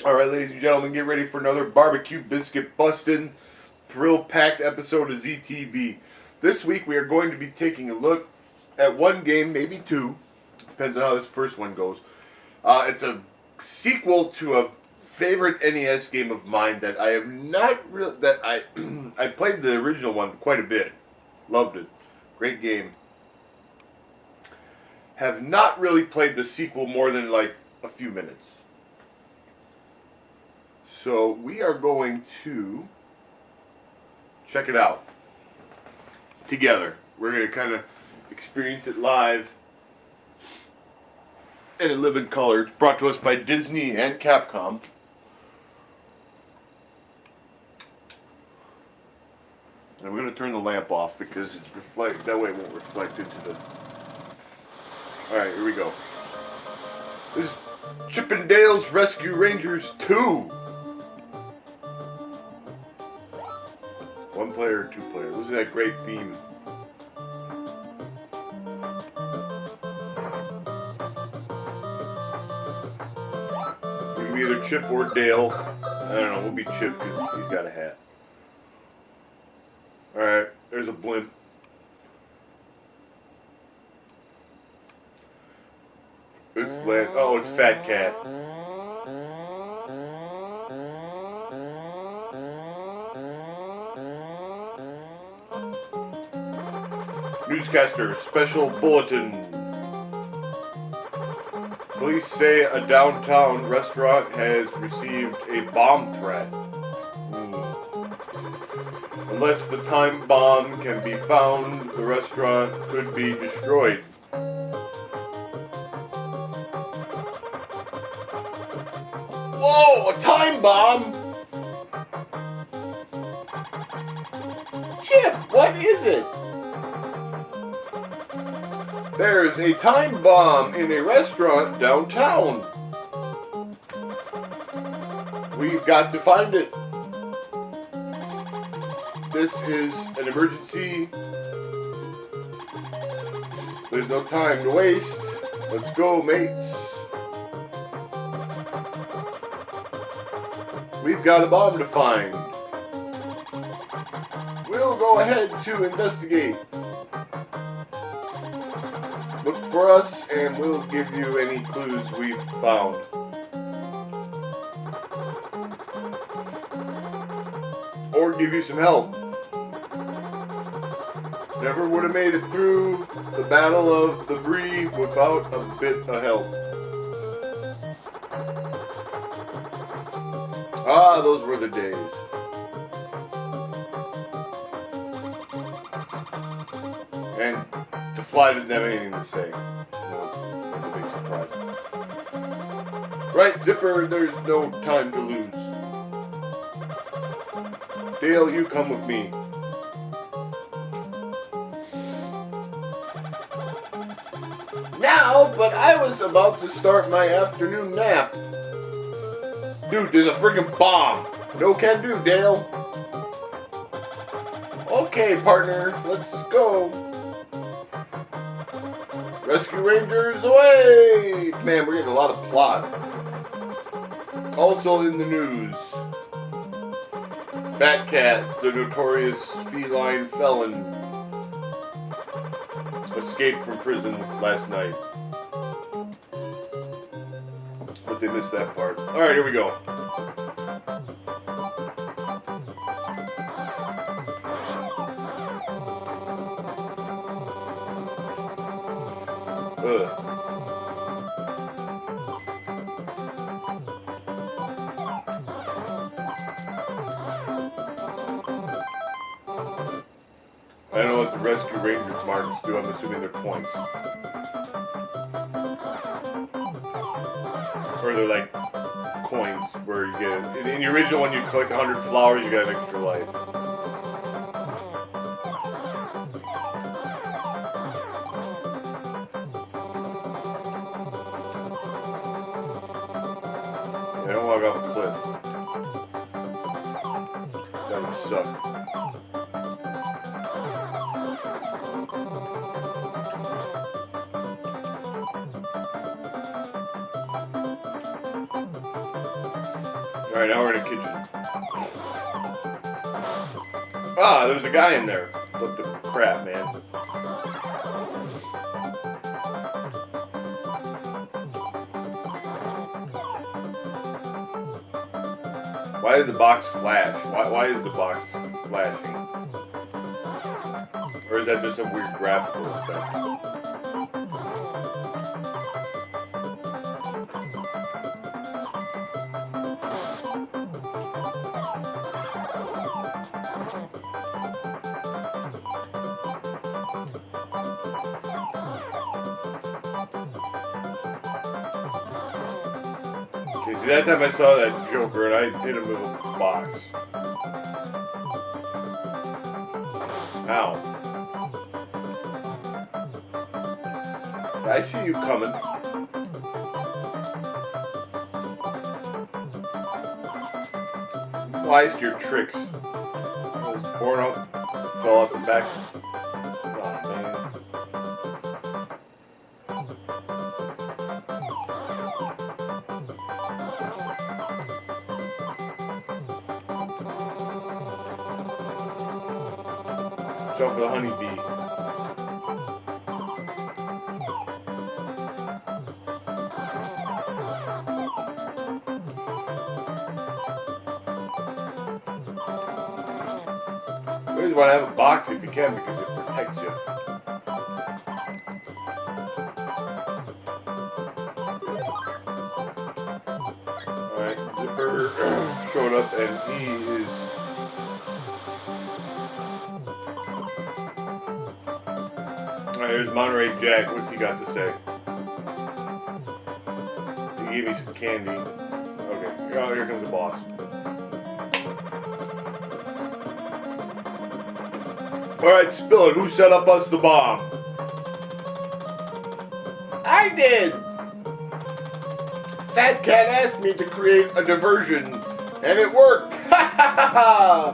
Alright, ladies and gentlemen, get ready for another barbecue biscuit bustin', thrill-packed episode of ZTV. This week we are going to be taking a look at one game, maybe two, depends on how this first one goes. It's a sequel to a favorite NES game of mine that I have not really, that I played the original one quite a bit. Loved it. Great game. Have not really played the sequel more than like a few minutes. So we are going to check it out together. We're going to kind of experience it live and in living color. It's brought to us by Disney and Capcom. And we're going to turn the lamp off because it's that way it won't reflect into the... Alright, here we go. This is Chip 'n Dale's Rescue Rangers 2. One player, two player. Listen to that great theme. We can be either Chip or Dale. I don't know, we'll be Chip because he's got a hat. Alright, there's a blimp. It's Fat Cat. Newscaster, special bulletin. Police say a downtown restaurant has received a bomb threat. Unless the time bomb can be found, the restaurant could be destroyed. Whoa, a time bomb! Chip, what is it? There's a time bomb in a restaurant downtown. We've got to find it. This is an emergency. There's no time to waste. Let's go, mates. We've got a bomb to find. We'll go ahead to investigate. Look for us and we'll give you any clues we've found. Or give you some help. Never would have made it through the Battle of the Bree without a bit of help. Ah, those were the days. And the fly doesn't have anything to say. No, it's a big surprise. Right, Zipper, there's no time to lose. Dale, you come with me. Now, but I was about to start my afternoon nap. Dude, there's a friggin' bomb. No can do, Dale. Okay, partner, let's go. Rescue Rangers away! Man, we're getting a lot of plot. Also in the news, Fat Cat, the notorious feline felon, escaped from prison last night. But they missed that part. Alright, here we go. Ugh. I don't know what the Rescue Rangers marks do. I'm assuming they're points. Or they're like coins where you get... In the original one, you collect 100 flowers, you get an extra life. I don't walk off a cliff. That would suck. Alright, now we're in a kitchen. Ah, there's a guy in there. What the crap, man. Why does the box flash? Why is the box flashing? Or is that just some weird graphical effect? Okay, see, that time I saw that Joker and I hit him with a box. Ow. I see you coming. Why is your tricks? I was born out, fell off the back. Oh, man. Jump for the honeybee. You always want to have a box if you can because it protects you. Alright, Zipper showed up and he is... Alright, here's Monterey Jack. What's he got to say? He gave me some candy. Okay, oh, here comes the boss. Alright, spill it. Who set up us the bomb? I did! Fat Cat asked me to create a diversion, and it worked! Ha ha ha ha!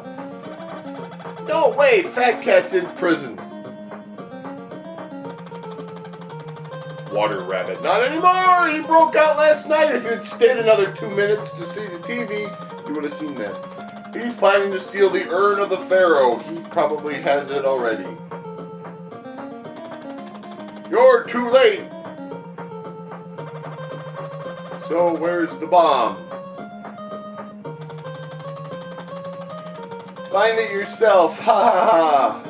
No way, Fat Cat's in prison. Water Rabbit. Not anymore! He broke out last night. If you'd stayed another 2 minutes to see the TV, you would have seen that. He's planning to steal the urn of the Pharaoh. He probably has it already. You're too late! So where's the bomb? Find it yourself. Ha ha ha!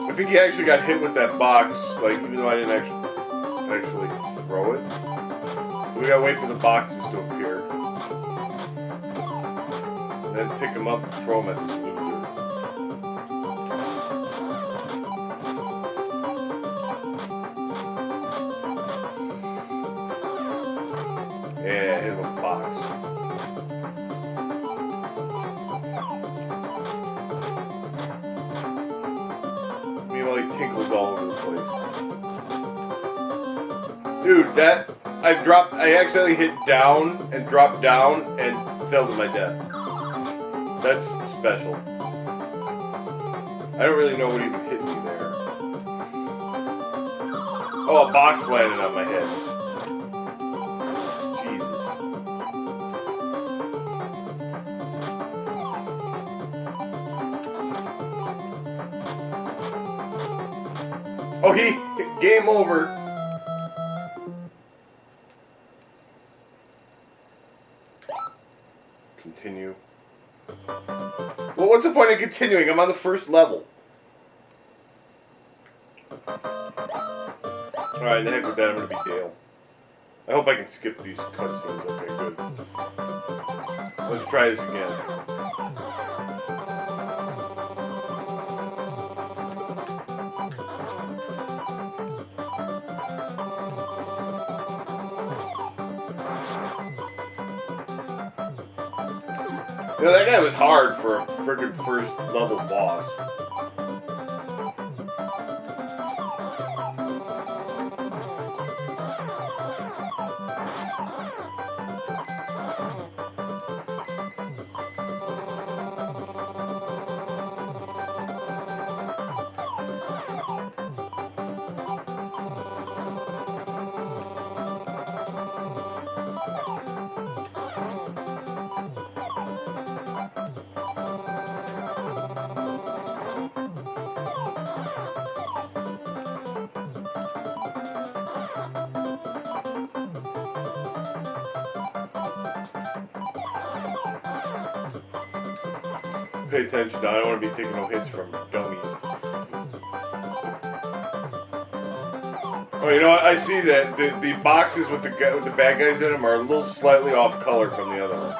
I think he actually got hit with that box, like, even though I didn't actually throw it. So we gotta wait for the boxes to appear. And then pick them up and throw them at this loser. Yeah, hit him with a box. He tinkles all over the place. Dude, that I accidentally hit down and dropped down and fell to my death. That's special. I don't really know what even hit me there. Oh, a box landed on my head. Jesus. Oh, game over. Continue. Well, what's the point of continuing? I'm on the first level. Alright, the heck with that, I'm gonna be Dale. I hope I can skip these cutscenes. Okay, good. Let's try this again. You know, that guy was hard for a friggin' first level boss. pay attention. I don't want to be taking no hits from dummies. Oh, you know what? I see that the boxes with the bad guys in them are a little slightly off color from the other one.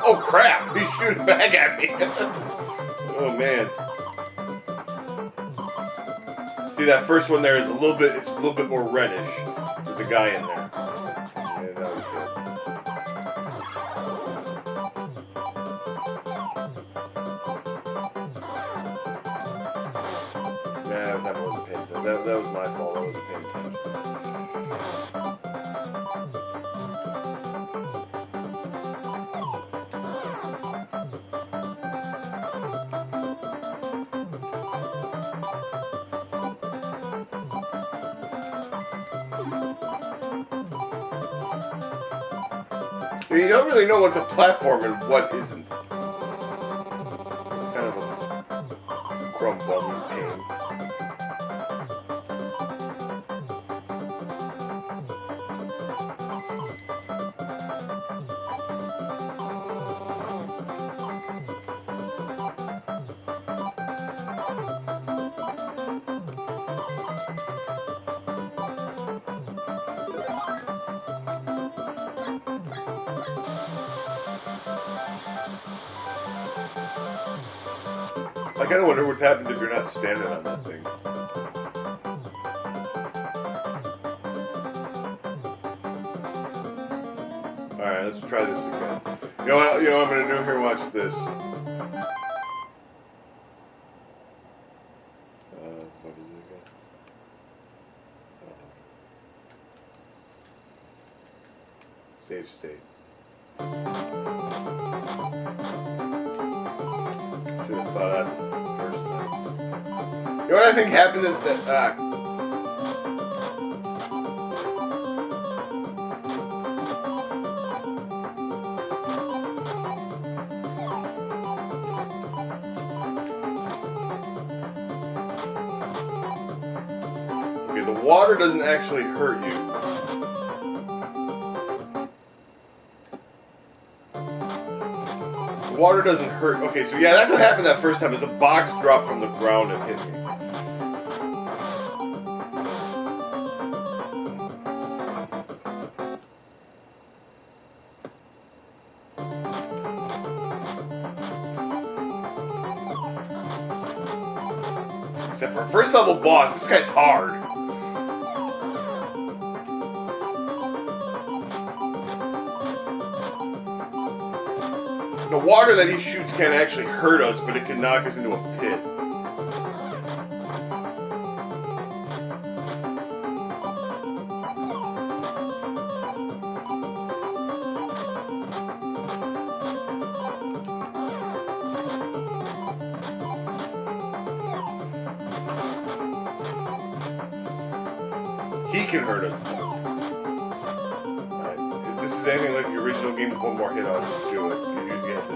Oh crap! He's shooting back at me. Oh man. See, that first one there is a little bit more reddish. There's a guy in there. Yeah, that was good. Nah, that wasn't paying attention. That was my fault. I wasn't paying attention. You don't really know what's a platform and what isn't. It's kind of a crumb-bumming game. I kind of wonder what's happened if you're not standing on that thing. Alright, let's try this again. You know what I'm going to do here? Watch this. What is it again? Save state. Should have thought that first time. You know what I think happened is that okay, the water doesn't actually hurt you. Water doesn't hurt. Okay, so yeah, that's what happened that first time. Is a box dropped from the ground and hit me. Except for first level boss, this guy's hard. The water that he shoots can't actually hurt us, but it can knock us into a pit. He can hurt us. Right. If this is anything like the original game with one more hit, I'll just do it. You usually have to.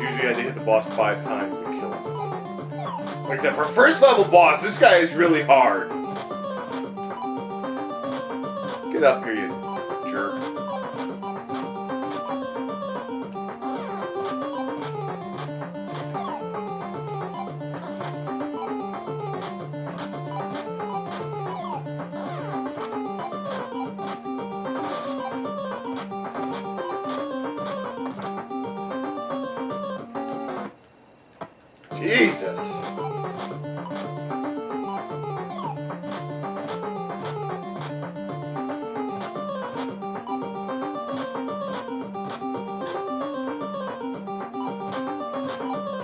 Usually I had to hit the boss 5 times to kill him. Like I said, for first level boss, this guy is really hard. Get up here, you jerk. Jesus.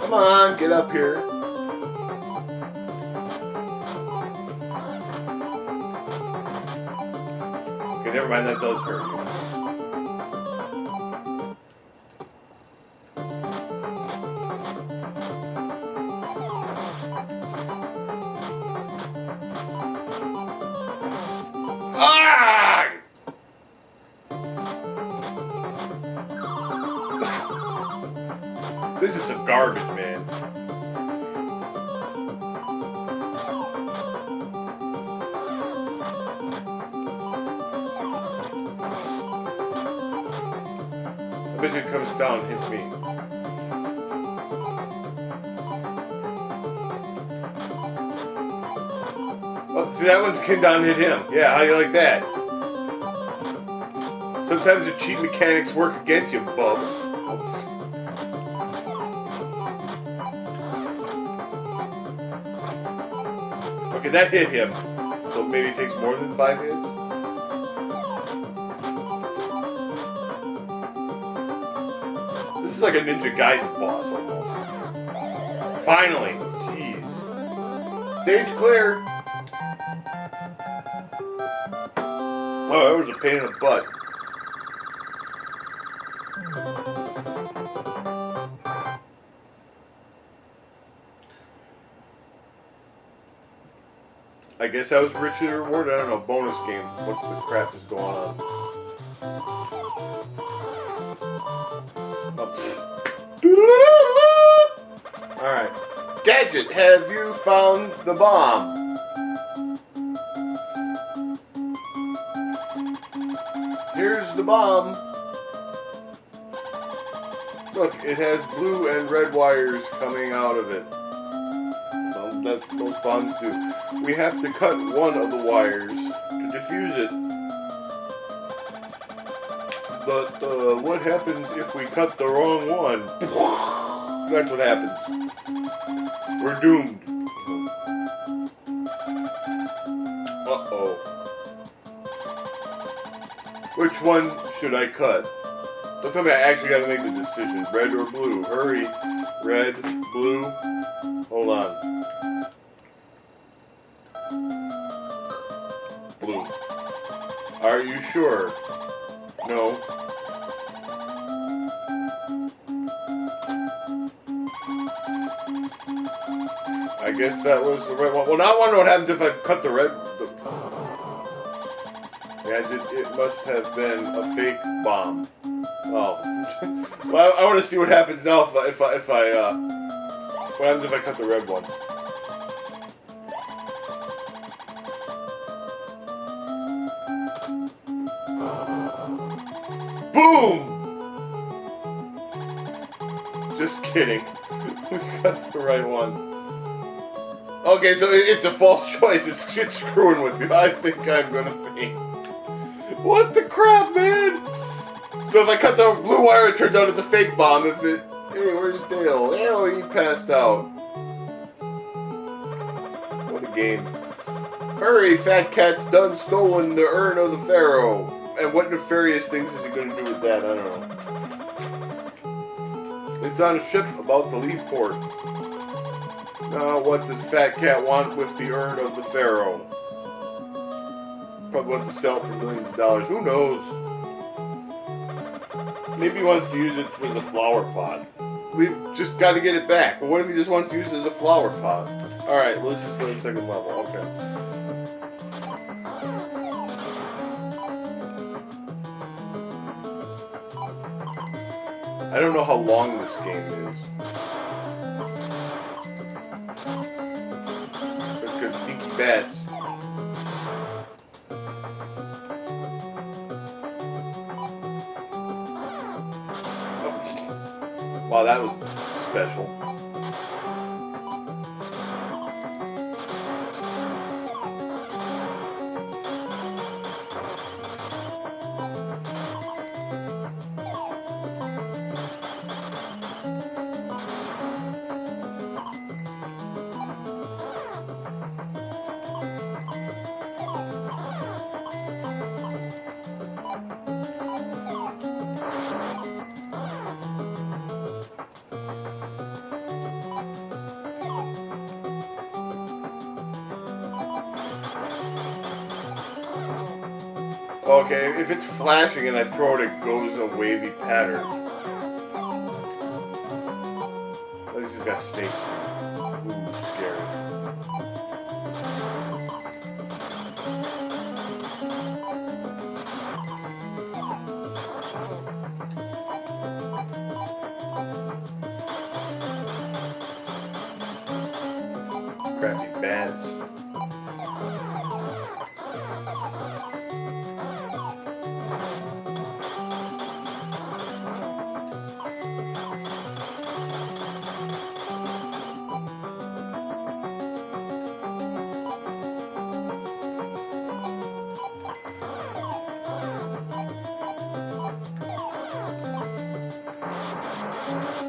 Come on, get up here. Okay, never mind, that does hurt you. Ah! This is some garbage, man. Biscuit comes down, hits me. Oh, see, that one came down and hit him. Yeah, how do you like that? Sometimes the cheat mechanics work against you, bub. Oops. Okay, that hit him. So maybe it takes more than 5 hits? This is like a Ninja Gaiden boss almost. Finally! Jeez. Stage clear! Oh, that was a pain in the butt. I guess I was richly rewarded. I don't know, bonus game. What the crap is going on? Oh. Alright. Gadget, have you found the bomb? Here's the bomb. Look, it has blue and red wires coming out of it. Well, that's what those bombs do. We have to cut one of the wires to defuse it. But what happens if we cut the wrong one? That's what happens. We're doomed. Uh-oh. Which one should I cut? Don't tell me I actually gotta make the decision. Red or blue? Hurry. Red, blue. Hold on. Blue. Are you sure? No. I guess that was the red one. Well, now I wonder what happens if I cut the red. Yeah, it must have been a fake bomb. Oh. Well, I want to see what happens now what happens if I cut the red one. Boom! Just kidding. We cut the right one. Okay, so it's a false choice. It's screwing with me. I think I'm gonna faint. What the crap, man? So if I cut the blue wire, it turns out it's a fake bomb. Hey, where's Dale? Oh, he passed out. What a game. Hurry, Fat Cat's done stolen the urn of the Pharaoh. And what nefarious things is he going to do with that? I don't know. It's on a ship about to leave port. Now, what does Fat Cat want with the urn of the Pharaoh? Probably wants to sell it for millions of dollars. Who knows? Maybe he wants to use it as a flower pot. We've just got to get it back. But what if he just wants to use it as a flower pot? Alright, well, let's just go to the second level. Okay. I don't know how long this game is. It's got sneaky bats. Wow, that was special. Okay, if it's flashing and I throw it, it goes a wavy pattern. At least it's got snakes. Ooh, scary. Crappy bats.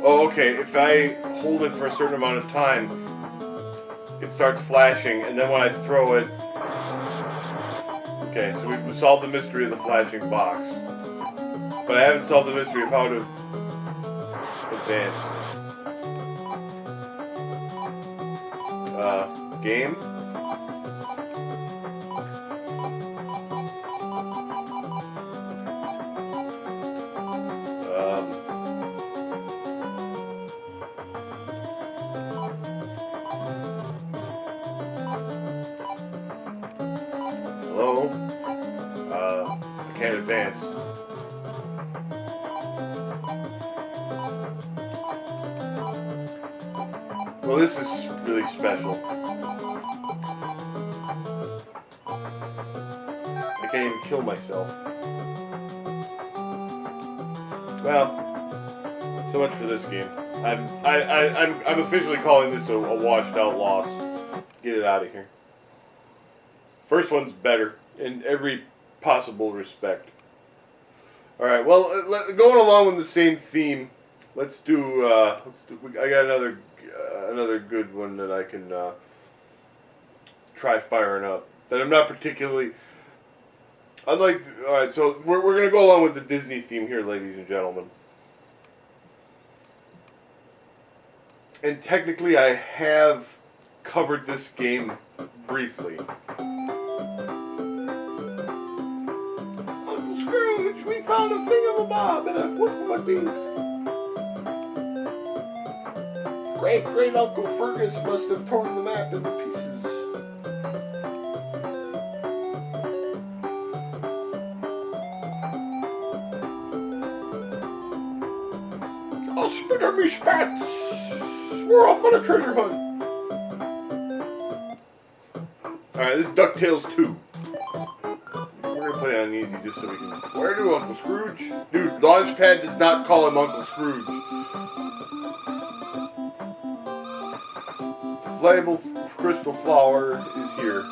Oh, okay. If I hold it for a certain amount of time, it starts flashing, and then when I throw it... Okay, so we've solved the mystery of the flashing box. But I haven't solved the mystery of how to advance. Game? Hello? I can't advance. Well, this is really special. I can't even kill myself. Well, so much for this game. I'm officially calling this a washed out loss. Get it out of here. First one's better in every possible respect. All right. Well, going along with the same theme, let's do. I got another good one that I can try firing up. That I'm not particularly. All right. So we're gonna go along with the Disney theme here, ladies and gentlemen. And technically, I have covered this game briefly. Uncle Scrooge, we found a thingamabob and a whoop-a-dee. Great Uncle Fergus must have torn the map into pieces. I'll spitter me spats! We're off on a treasure hunt! Alright, this is Ducktales 2. We're gonna play on easy just so we can... Where do Uncle Scrooge? Dude, Launchpad does not call him Uncle Scrooge. The flammable crystal flower is here.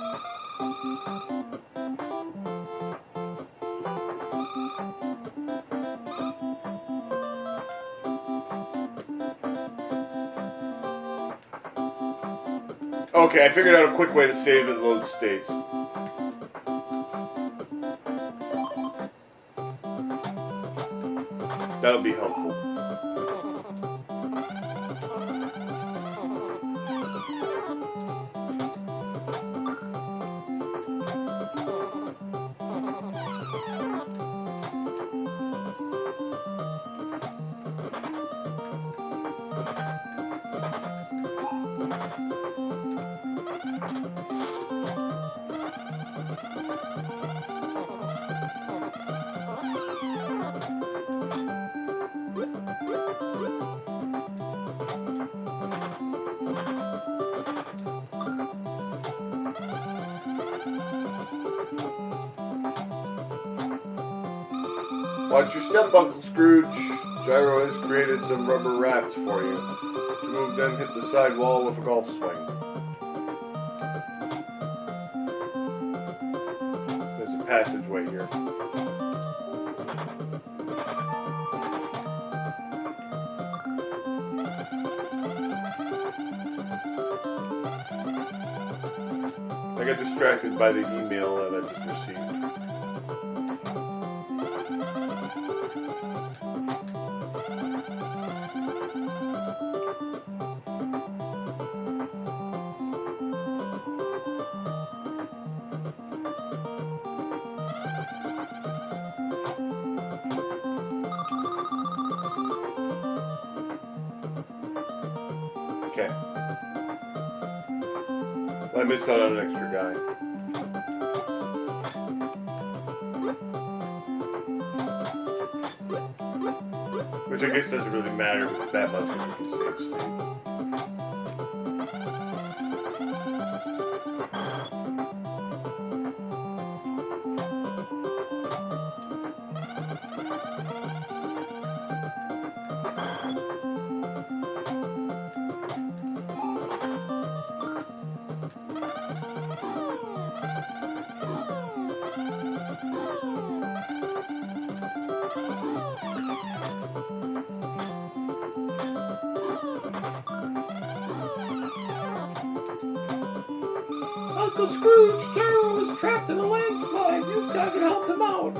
Okay, I figured out a quick way to save and load states. That'll be helpful. Watch your step, Uncle Scrooge. Gyro has created some rubber rafts for you. To move them, hit the side wall with a golf swing. There's a passageway here. I got distracted by the email that I just received. Okay. I missed out on an extra guy. Which I guess doesn't really matter that much if we can save state. Uncle Scrooge, Gyro is trapped in a landslide. You've got to help him out.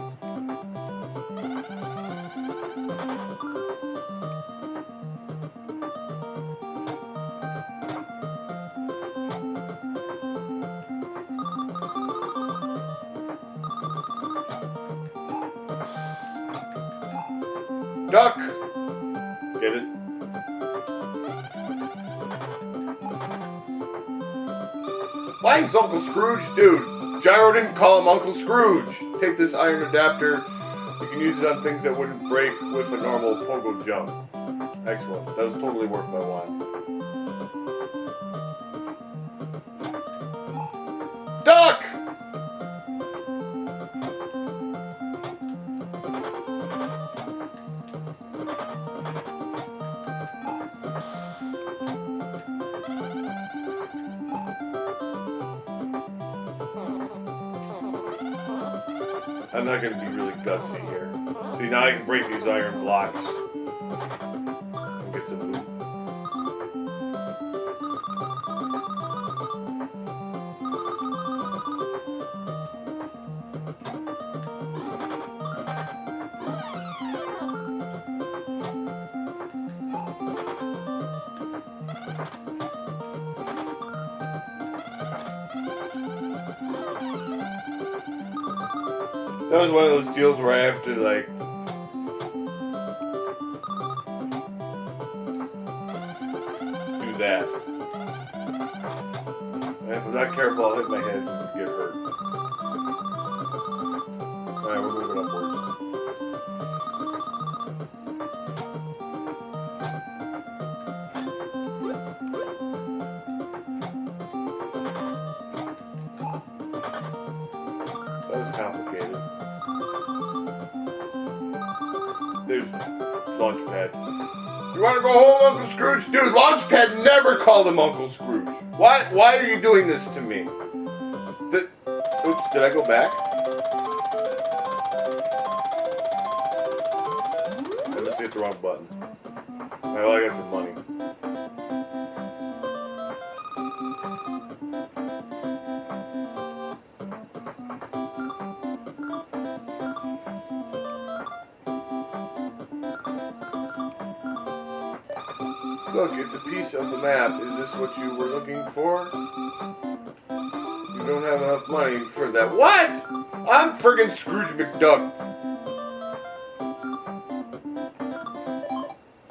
Duck! Get it? Thanks, Uncle Scrooge. Dude, Gyro didn't call him Uncle Scrooge. Take this iron adapter. You can use it on things that wouldn't break with a normal pogo jump. Excellent. That was totally worth my while. Duck! I'm not going to be really gutsy here. See, now I can break these iron blocks and get some loot. That was one of those deals where I have to, like, do that. And if I'm not careful, I'll hit my head and get hurt. Alright, we're moving upwards. That was complicated. There's Launchpad. You want to go home, Uncle Scrooge? Dude, Launchpad never called him Uncle Scrooge. Why are you doing this to me? Oops, did I go back? I just hit the wrong button. Alright, well, I got some money. Look, it's a piece of the map. Is this what you were looking for? You don't have enough money for that. What? I'm friggin' Scrooge McDuck.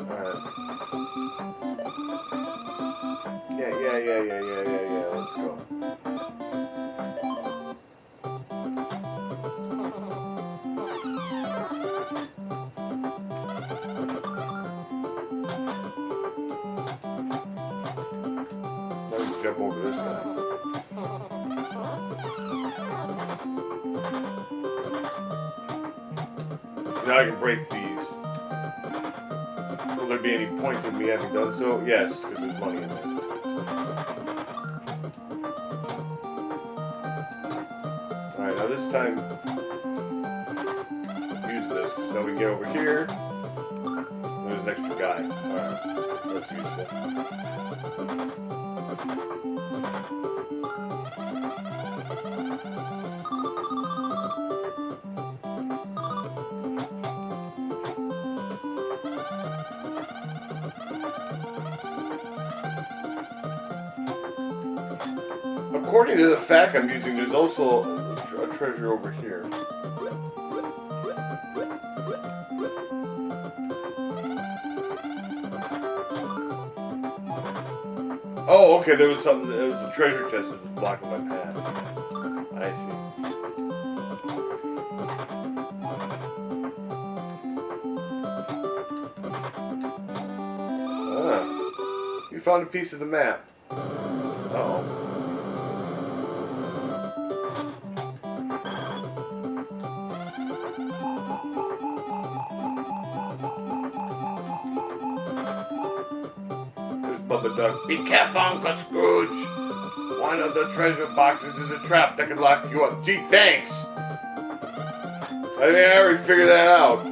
Alright. Yeah. Let's go. Jump over this guy. Now I can break these. Will there be any point in me having done so? Yes, because there's money in there. Alright, now this time, use this. So we can get over here. There's an extra guy. Alright, that's useful. According to the fact I'm using, there's also a treasure over here. Oh, okay, there was something, there was a treasure chest that was blocking my path. I see. Ah, you found a piece of the map. Uh-oh. Bubba Duck. Be careful, Uncle Scrooge. One of the treasure boxes is a trap that could lock you up. Gee, thanks. I think I already figured that out.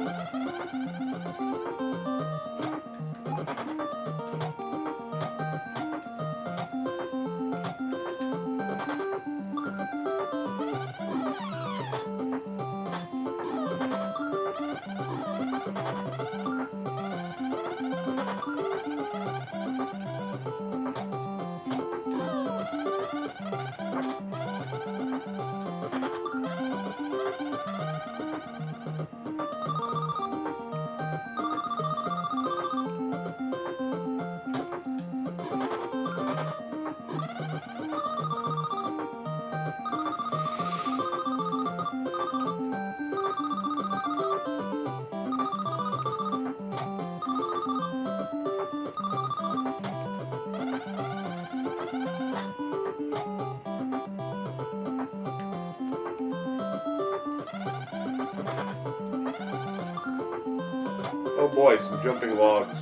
Oh boy, some jumping logs.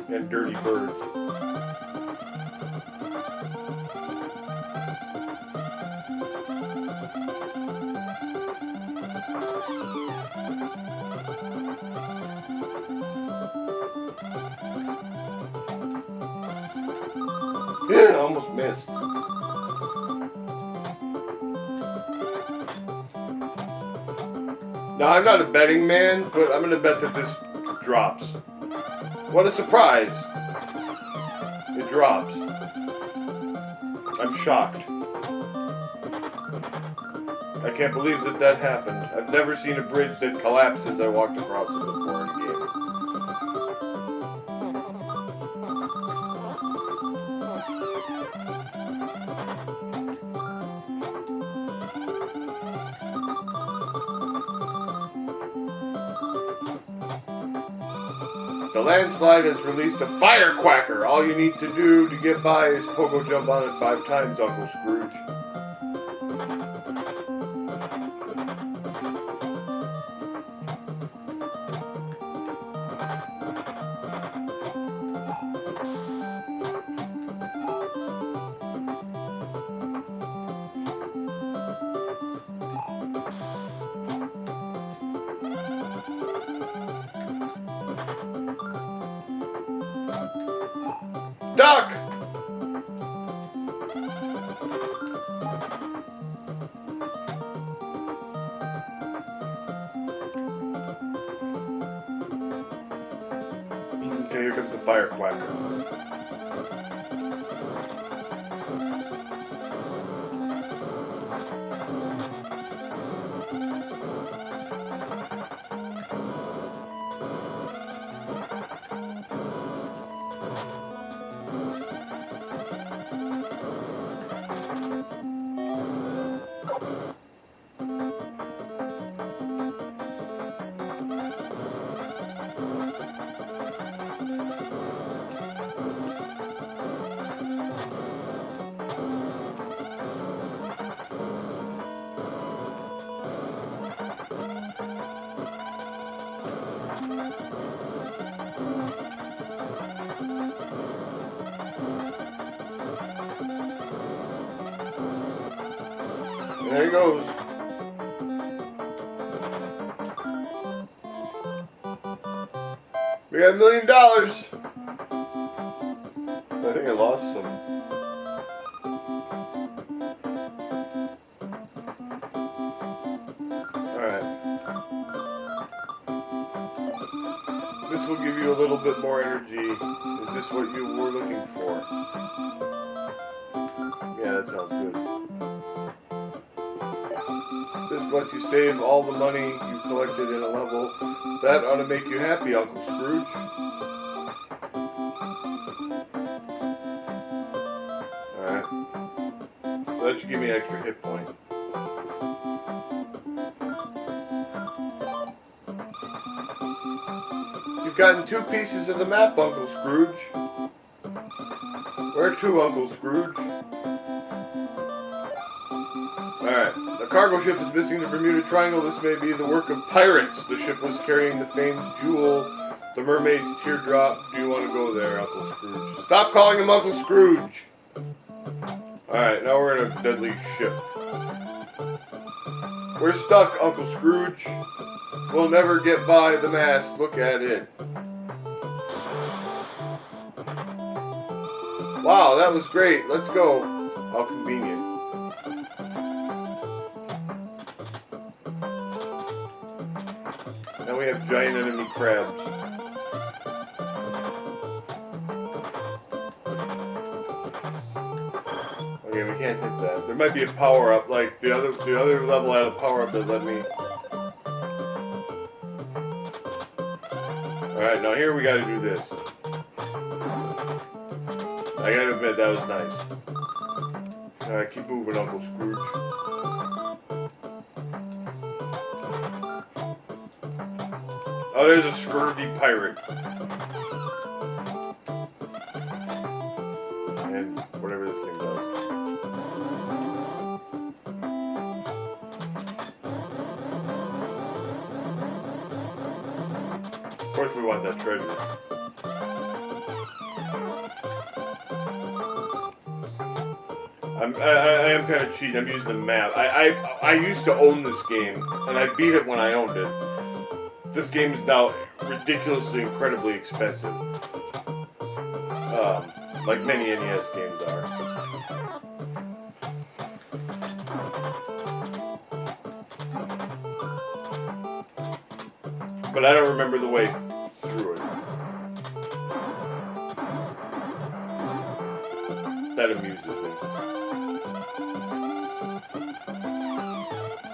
And dirty birds. Yeah, almost missed. Now, I'm not a betting man, but I'm going to bet that this drops. What a surprise. It drops. I'm shocked. I can't believe that that happened. I've never seen a bridge that collapsed as I walked across it before in a game. The landslide has released a firecracker. All you need to do to get by is pogo jump on it 5 times, Uncle Scrooge. Duck! Okay, here comes the firecracker. And there he goes. We got $1 million. I think I lost some. Alright. This will give you a little bit more energy. Is this what you were looking for? Yeah, that sounds good. This lets you save all the money you collected in a level. That ought to make you happy, Uncle Scrooge. Alright. So that should give me an extra hit point. You've gotten 2 pieces of the map, Uncle Scrooge. Where to, Uncle Scrooge? Alright. The cargo ship is missing the Bermuda Triangle. This may be the work of pirates. The ship was carrying the famed jewel, the mermaid's teardrop. Do you want to go there, Uncle Scrooge? Stop calling him Uncle Scrooge! Alright, now we're in a deadly ship. We're stuck, Uncle Scrooge. We'll never get by the mast. Look at it. Wow, that was great. Let's go. How convenient. Now we have giant enemy crabs. Okay, we can't hit that. There might be a power-up, like the other level had a power-up that let me... Alright, now here we gotta do this. I gotta admit, that was nice. Alright, keep moving, Uncle Scrooge. Oh, there's a scurvy pirate. And whatever this thing does. course we want that treasure. I am kind of cheating. I'm using the map. I used to own this game, and I beat it when I owned it. This game is now ridiculously, incredibly expensive. Like many NES games are. But I don't remember the way through it. That amuses me.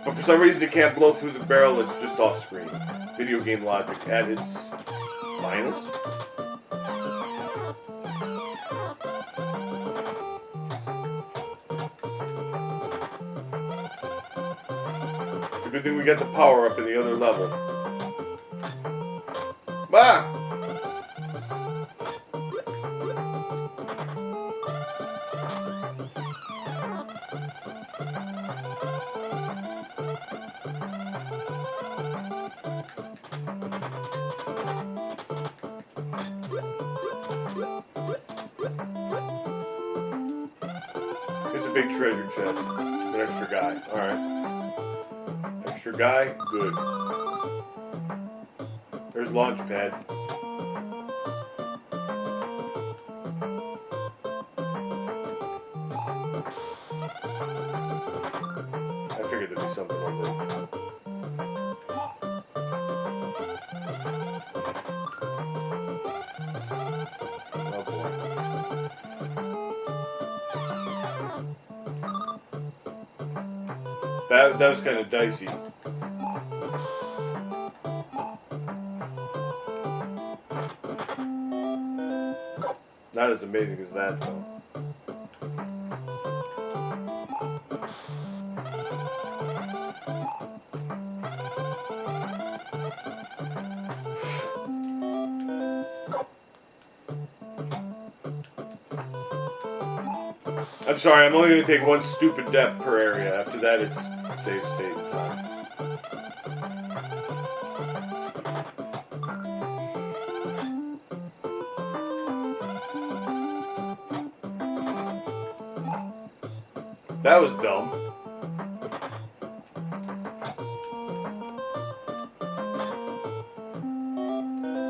But for some reason it can't blow through the barrel, it's just off screen. Video game logic at its finest. It's a good thing we got the power up in the other level. Ah! Here's a big treasure chest. There's an extra guy. Alright. Extra guy? Good. There's Launchpad. I figured there'd be something over there. Oh boy. That was kind of dicey. Not as amazing as that, though. I'm sorry, I'm only going to take one stupid death per area. After that, it's save state time. That was dumb.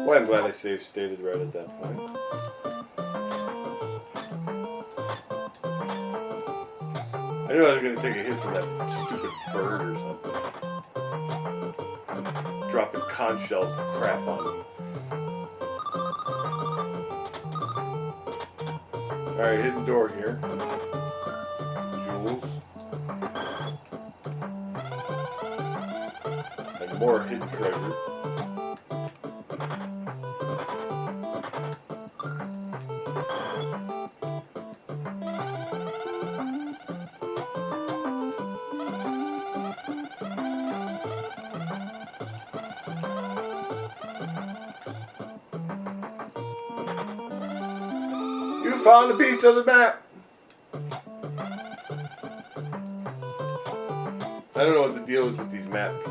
Well, I'm glad I save stated right at that point. I knew I was going to take a hit from that stupid bird or something. Dropping conch shells crap on me. Alright, hidden door here. Jewels. And more hidden treasure. You found a piece of the map. I don't know what the deal is with these map pieces.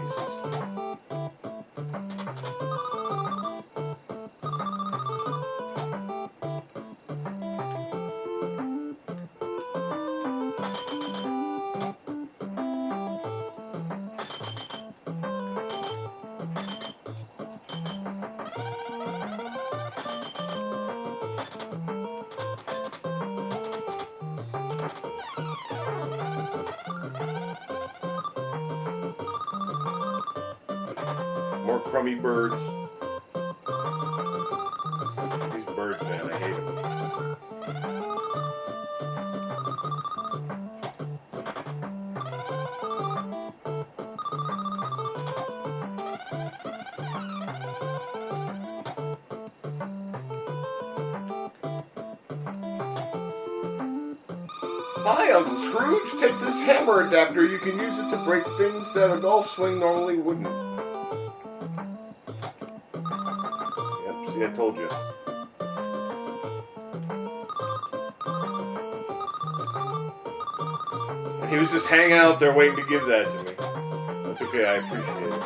More crummy birds. These birds, man, I hate them. Hi, Uncle Scrooge. Take this hammer adapter. You can use it to break things that a golf swing normally wouldn't. I told you. And he was just hanging out there waiting to give that to me. That's okay, I appreciate it.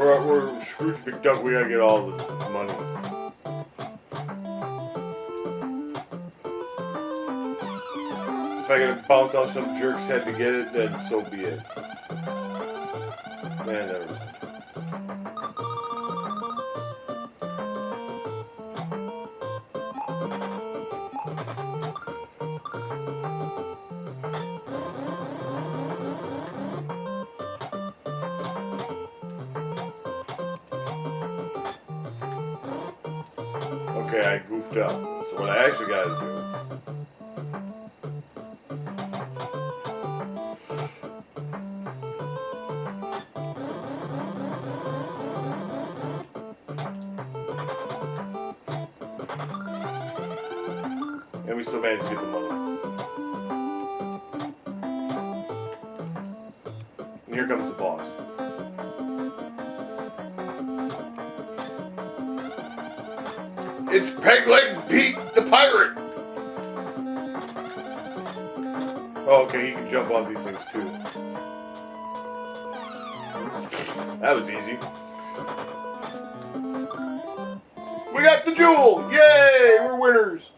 We're Scrooge McDuck. We gotta get all the money. If I gotta bounce off some jerk's head to get it, then so be it. Man, never mind. Okay, I goofed up. So what I actually gotta do. And we still managed to get the money. And here comes the boss. It's Peg-Leg Pete the Pirate! Oh, okay, he can jump on these things too. That was easy. We got the jewel! Yay! We're winners!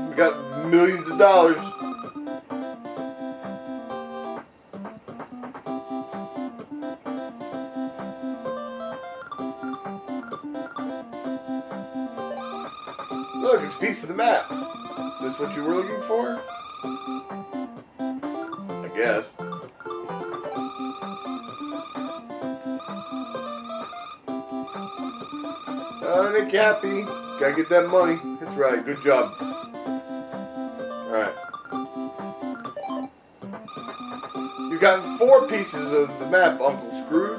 We got millions of dollars. Look, it's a piece of the map. Is this what you were looking for? I guess. Nick, you happy? Gotta get that money. That's right. Good job. Alright. You've gotten 4 pieces of the map, Uncle Scrooge.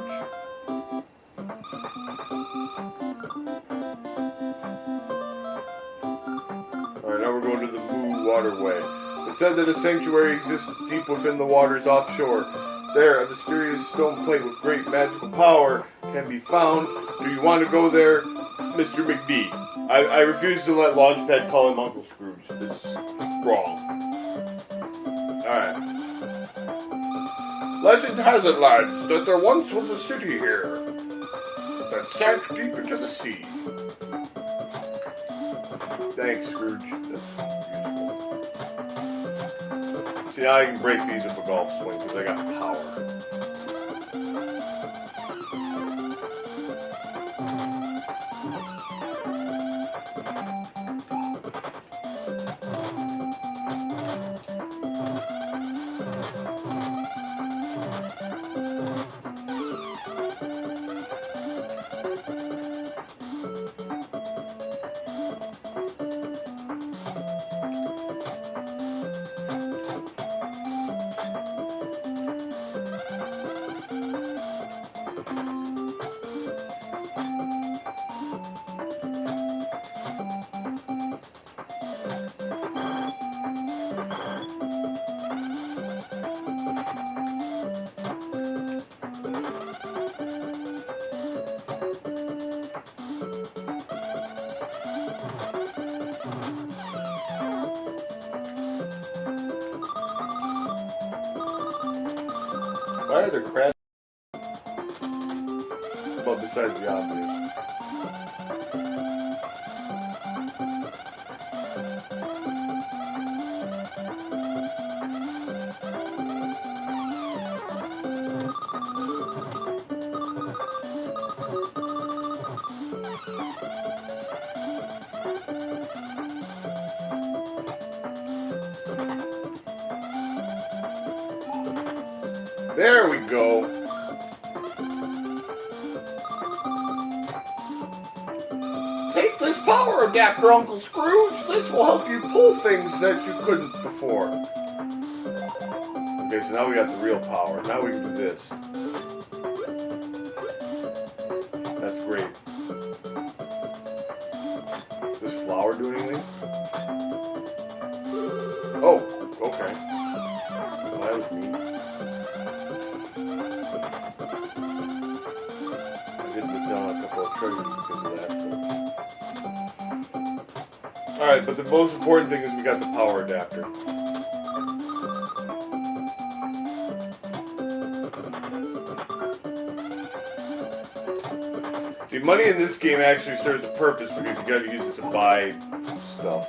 Alright, now we're going to the Moo Waterway. It said that a sanctuary exists deep within the waters offshore. There, a mysterious stone plate with great magical power can be found. Do you want to go there, Mr. McD? I refuse to let Launchpad call him Uncle Scrooge. It's wrong. Alright. Legend has it, lads, that there once was a city here that sank deep into the sea. Thanks, Scrooge. That's useful. See, now I can break these with a golf swing because I got power. Why are there crabs? Well, besides the obvious. There we go. Take this power adapter, Uncle Scrooge. This will help you pull things that you couldn't before. Okay, so now we got the real power. Now we can do this. That's great. Does this flower do anything? Oh, okay. Well, that was neat. Down a couple of treasures because of that. Alright, but the most important thing is we got the power adapter. See, money in this game actually serves a purpose because you gotta use it to buy stuff.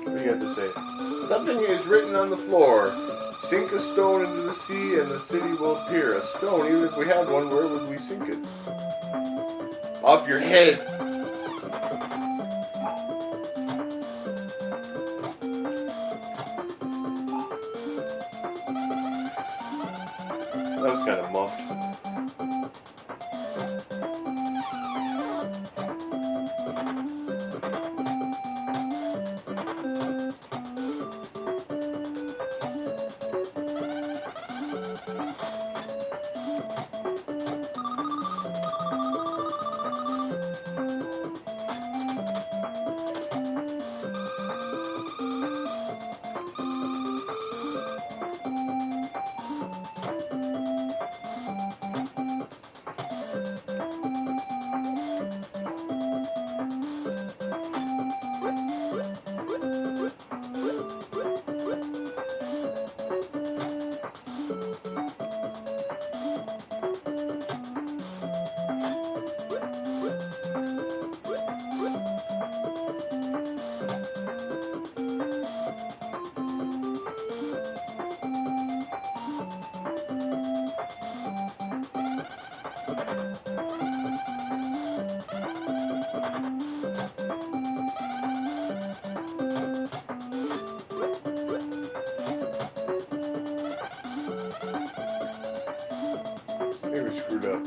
What do you have to say? Something is written on the floor. Sink a stone into the sea and the city will appear. A stone, even if we had one, where would we sink it? Off your head. That was kind of muffed. Maybe we screwed up.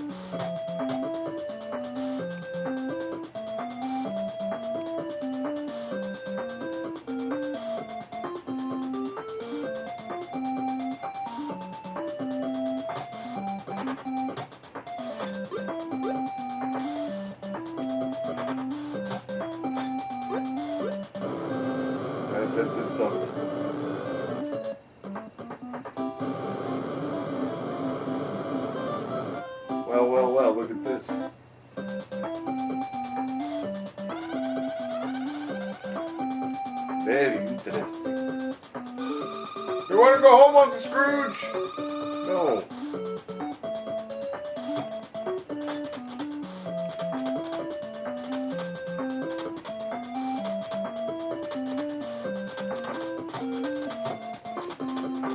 That did something. Well, look at this. Very interesting. You want to go home, Uncle Scrooge? No.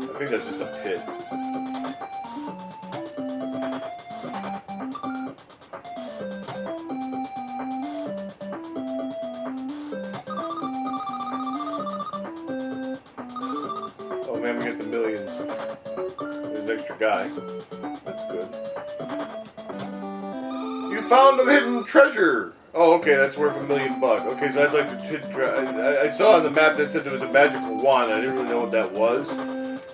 I think that's just a pit. Oh man, we get the millions. There's an extra guy. That's good. You found a hidden treasure! Oh, okay, that's worth $1 million. Okay, so that's like I saw on the map that said there was a magical wand. I didn't really know what that was.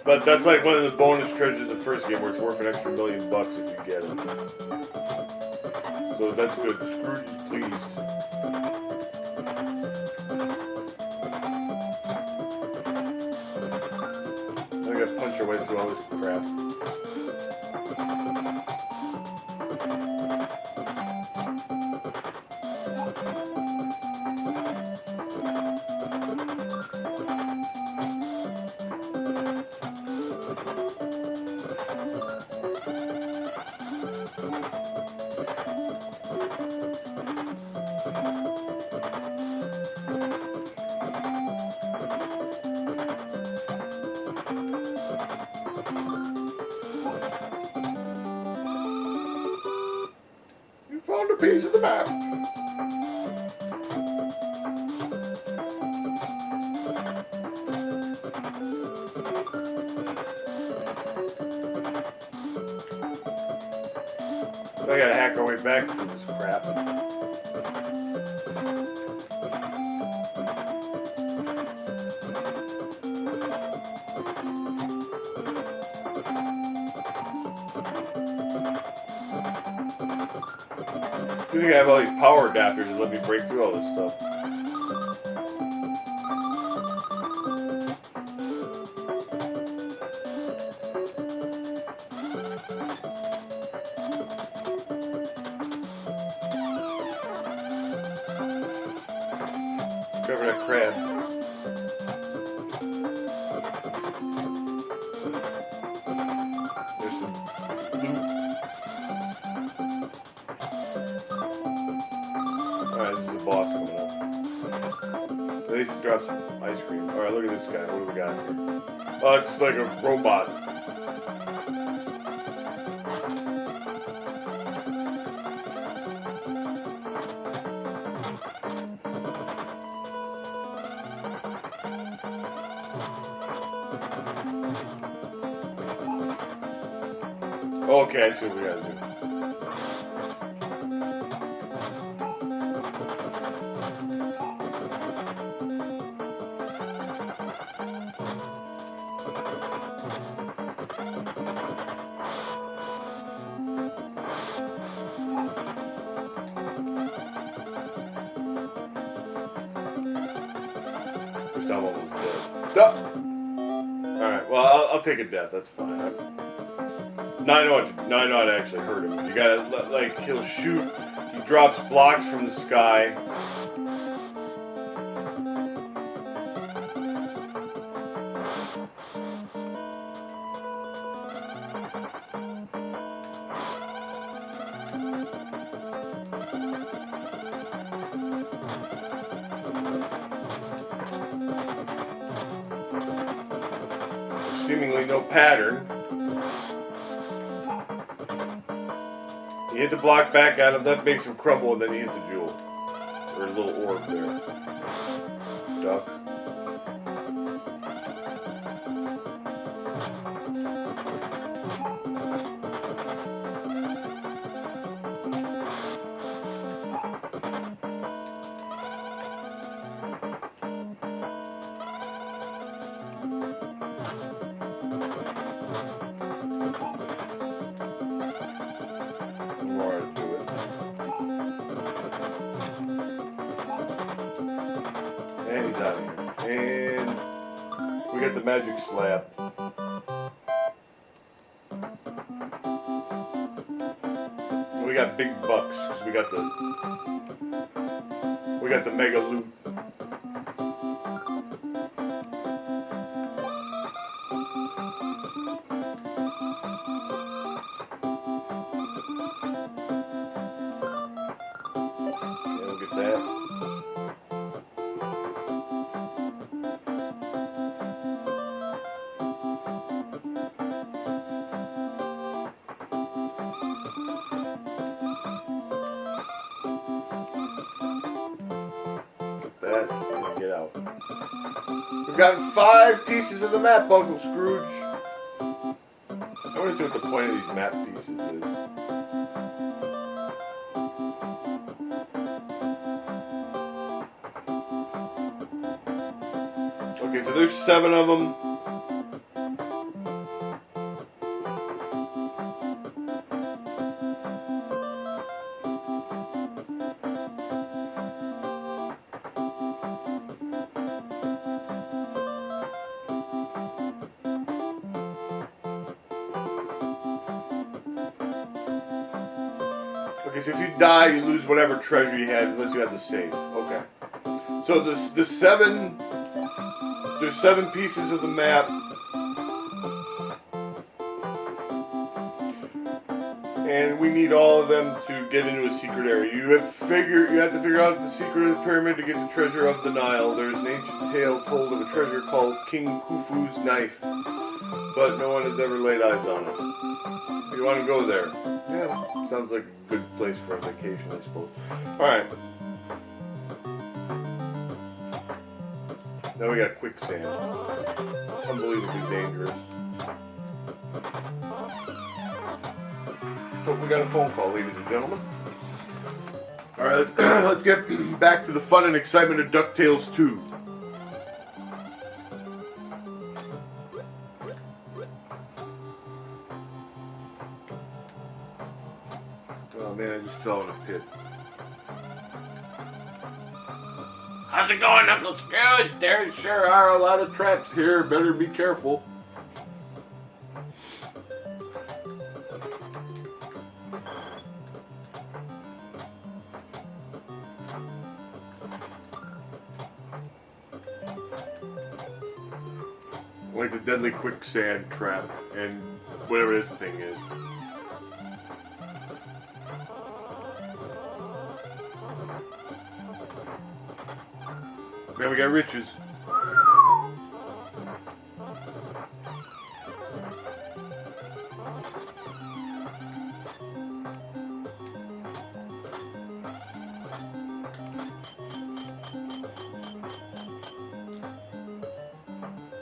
But that's like one of the bonus treasures in the first game where it's worth an extra $1 million if you get it. So that's good. Scrooge is pleased. I gotta punch our way through all this crap. Found a piece of the map. I gotta hack our way back through this crap. You think I have all these power adapters that let me break through all this stuff? Cover that crab. There's some loot. Alright, this is the boss coming up. At least it drops some ice cream. Alright, look at this guy. What do we got here? Oh, it's like a robot. Okay, I see what we gotta do. Wish that one was dead. Alright, well, I'll take a death, that's fine. Now I know how to actually hurt him. You gotta, like, he'll shoot, he drops blocks from the sky. Seemingly no pattern. You hit the block back at him, that makes him crumble, and then you hit the jewel. Or a little orb there. Duck. And he's out of here. And we got the magic slab. And we got big bucks because we got the mega loot. Okay, we'll get that. Get out. We've gotten 5 pieces of the map, Uncle Scrooge. I want to see what the point of these map pieces is. Okay, so there's 7 of them. Okay, so if you die, you lose whatever treasure you had, unless you had the safe. Okay. So there's 7 pieces of the map. And we need all of them to get into a secret area. You have to figure out the secret of the pyramid to get the treasure of the Nile. There's an ancient tale told of a treasure called King Khufu's knife, but no one has ever laid eyes on it. You want to go there? Yeah, sounds like a good place for a vacation, I suppose. Alright. Now we got quicksand. Unbelievably dangerous. But we got a phone call, ladies and gentlemen. All right, let's get back to the fun and excitement of Ducktales 2. Oh man, I just fell in a pit. How's it going, Uncle Scrooge? There sure are a lot of traps here. Better be careful. Like the deadly quicksand trap and whatever this thing is. Man, we got riches.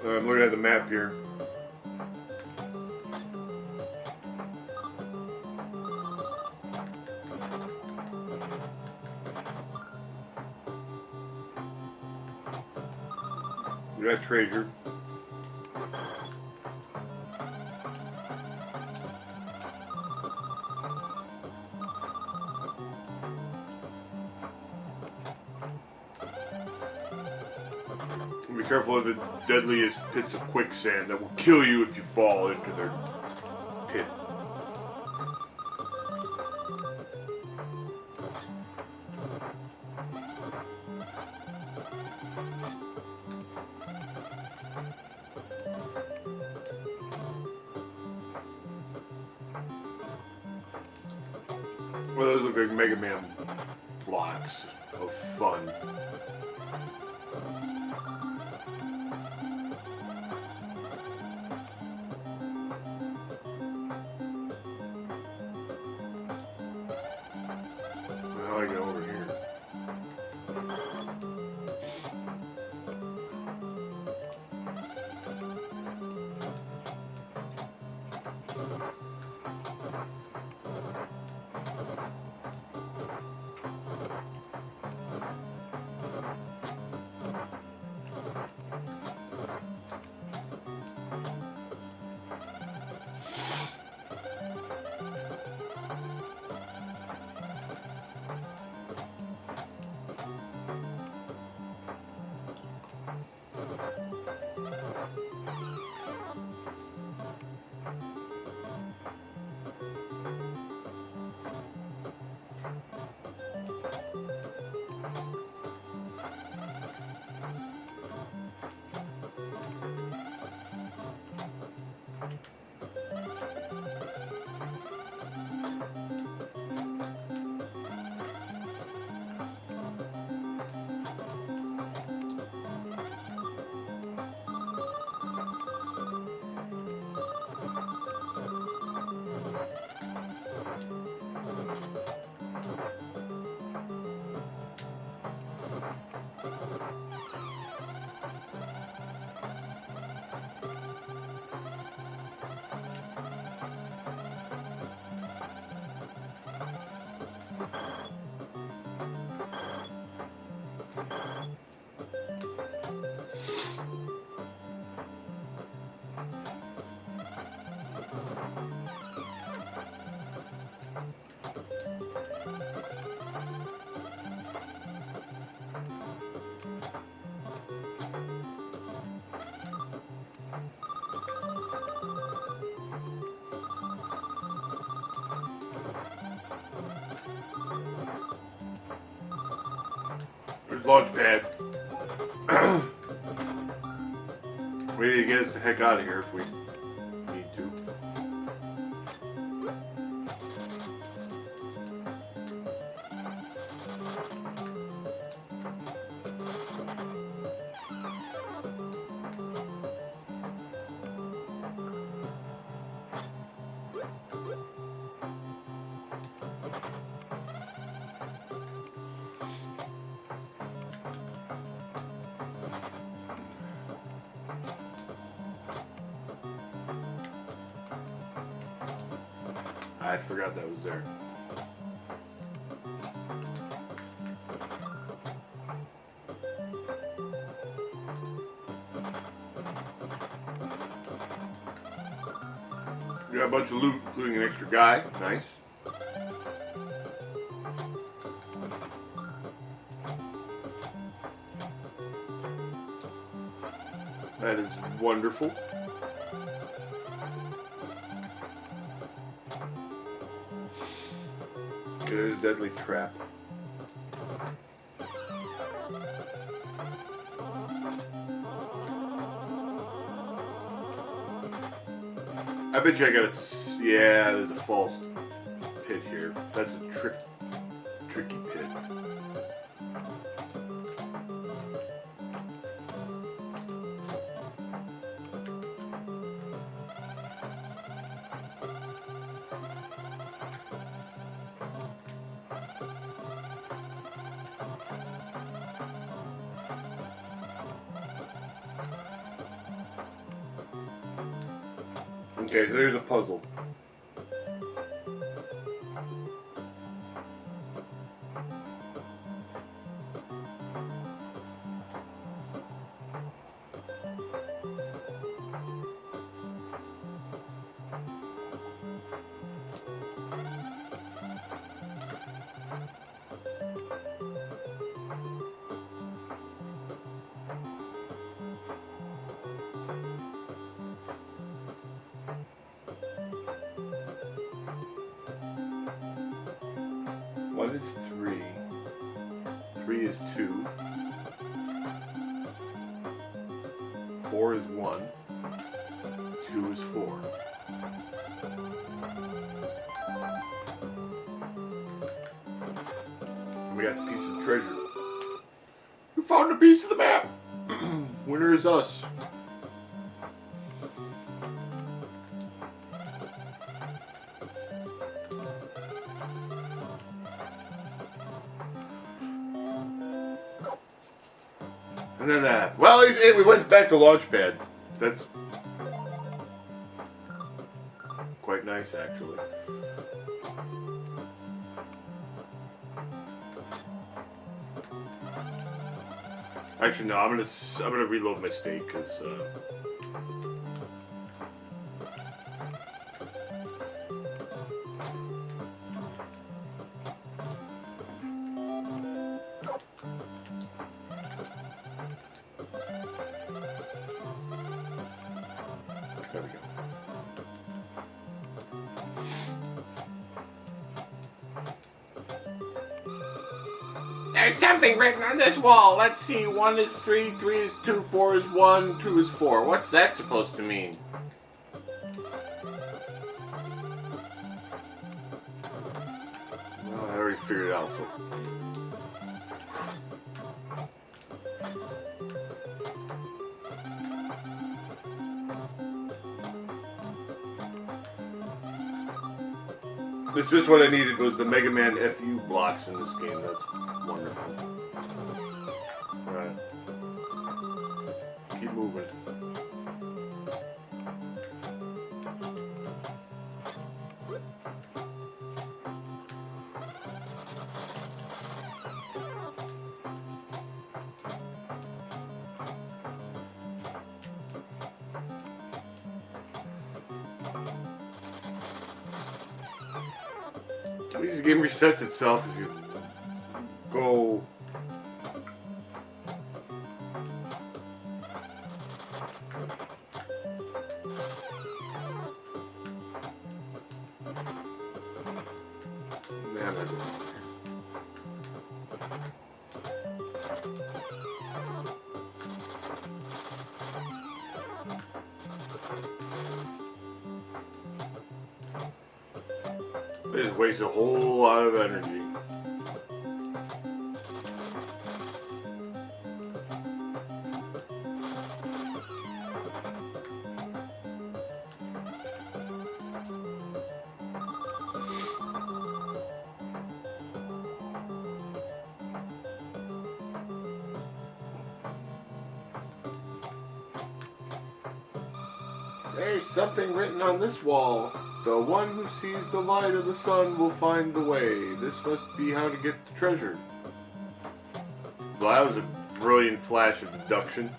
I'm looking at the map here. We got treasure. Be careful of the deadliest pits of quicksand that will kill you if you fall into their pit. Well, those look like Mega Man blocks of fun. How do I get over here? Launch pad. We need to get us the heck out of here if we need to. I forgot that was there. We got a bunch of loot, including an extra guy. Nice. That is wonderful. Okay, there's a deadly trap. I bet you I got a... Yeah, there's a false pit here. That's a tricky pit. Okay, so there's a puzzle. One is 3. 3 is 2. 4 is 1. 2 is 4. And we got the piece of treasure. We found a piece of the map! Winner is us. And then that. Well, we went back to Launchpad. That's quite nice, actually. Actually, no. I'm gonna reload my steak because. There we go. There's something written on this wall. Let's see. 1 is 3, 3 is 2, 4 is 1, 2 is 4. What's that supposed to mean? Well, I already figured it out, so... It's just what I needed was the Mega Man FU blocks in this game. That's wonderful. Alright. Keep moving. At least the game resets itself as you go. Man, that's They just waste a whole lot of energy. There's something written on this wall. The one who sees the light of the sun will find the way. This must be how to get the treasure. Well, that was a brilliant flash of deduction.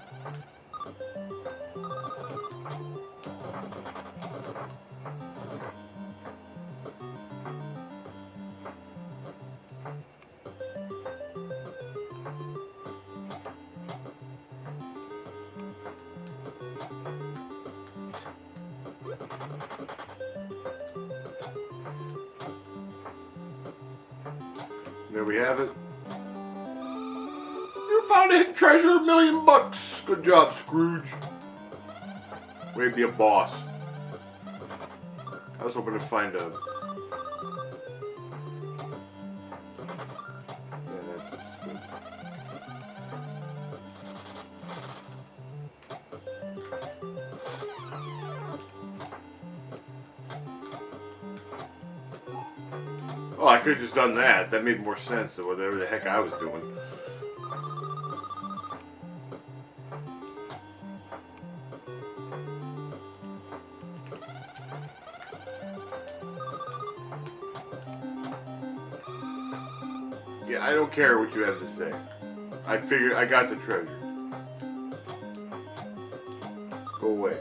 There we have it. You found a hidden treasure, $1,000,000. Good job, Scrooge. Way to be a boss. I was hoping to find a... Yeah, that's good. Oh, I could have just done that. That made more sense than whatever the heck I was doing. Yeah, I don't care what you have to say. I figured I got the treasure. Go away.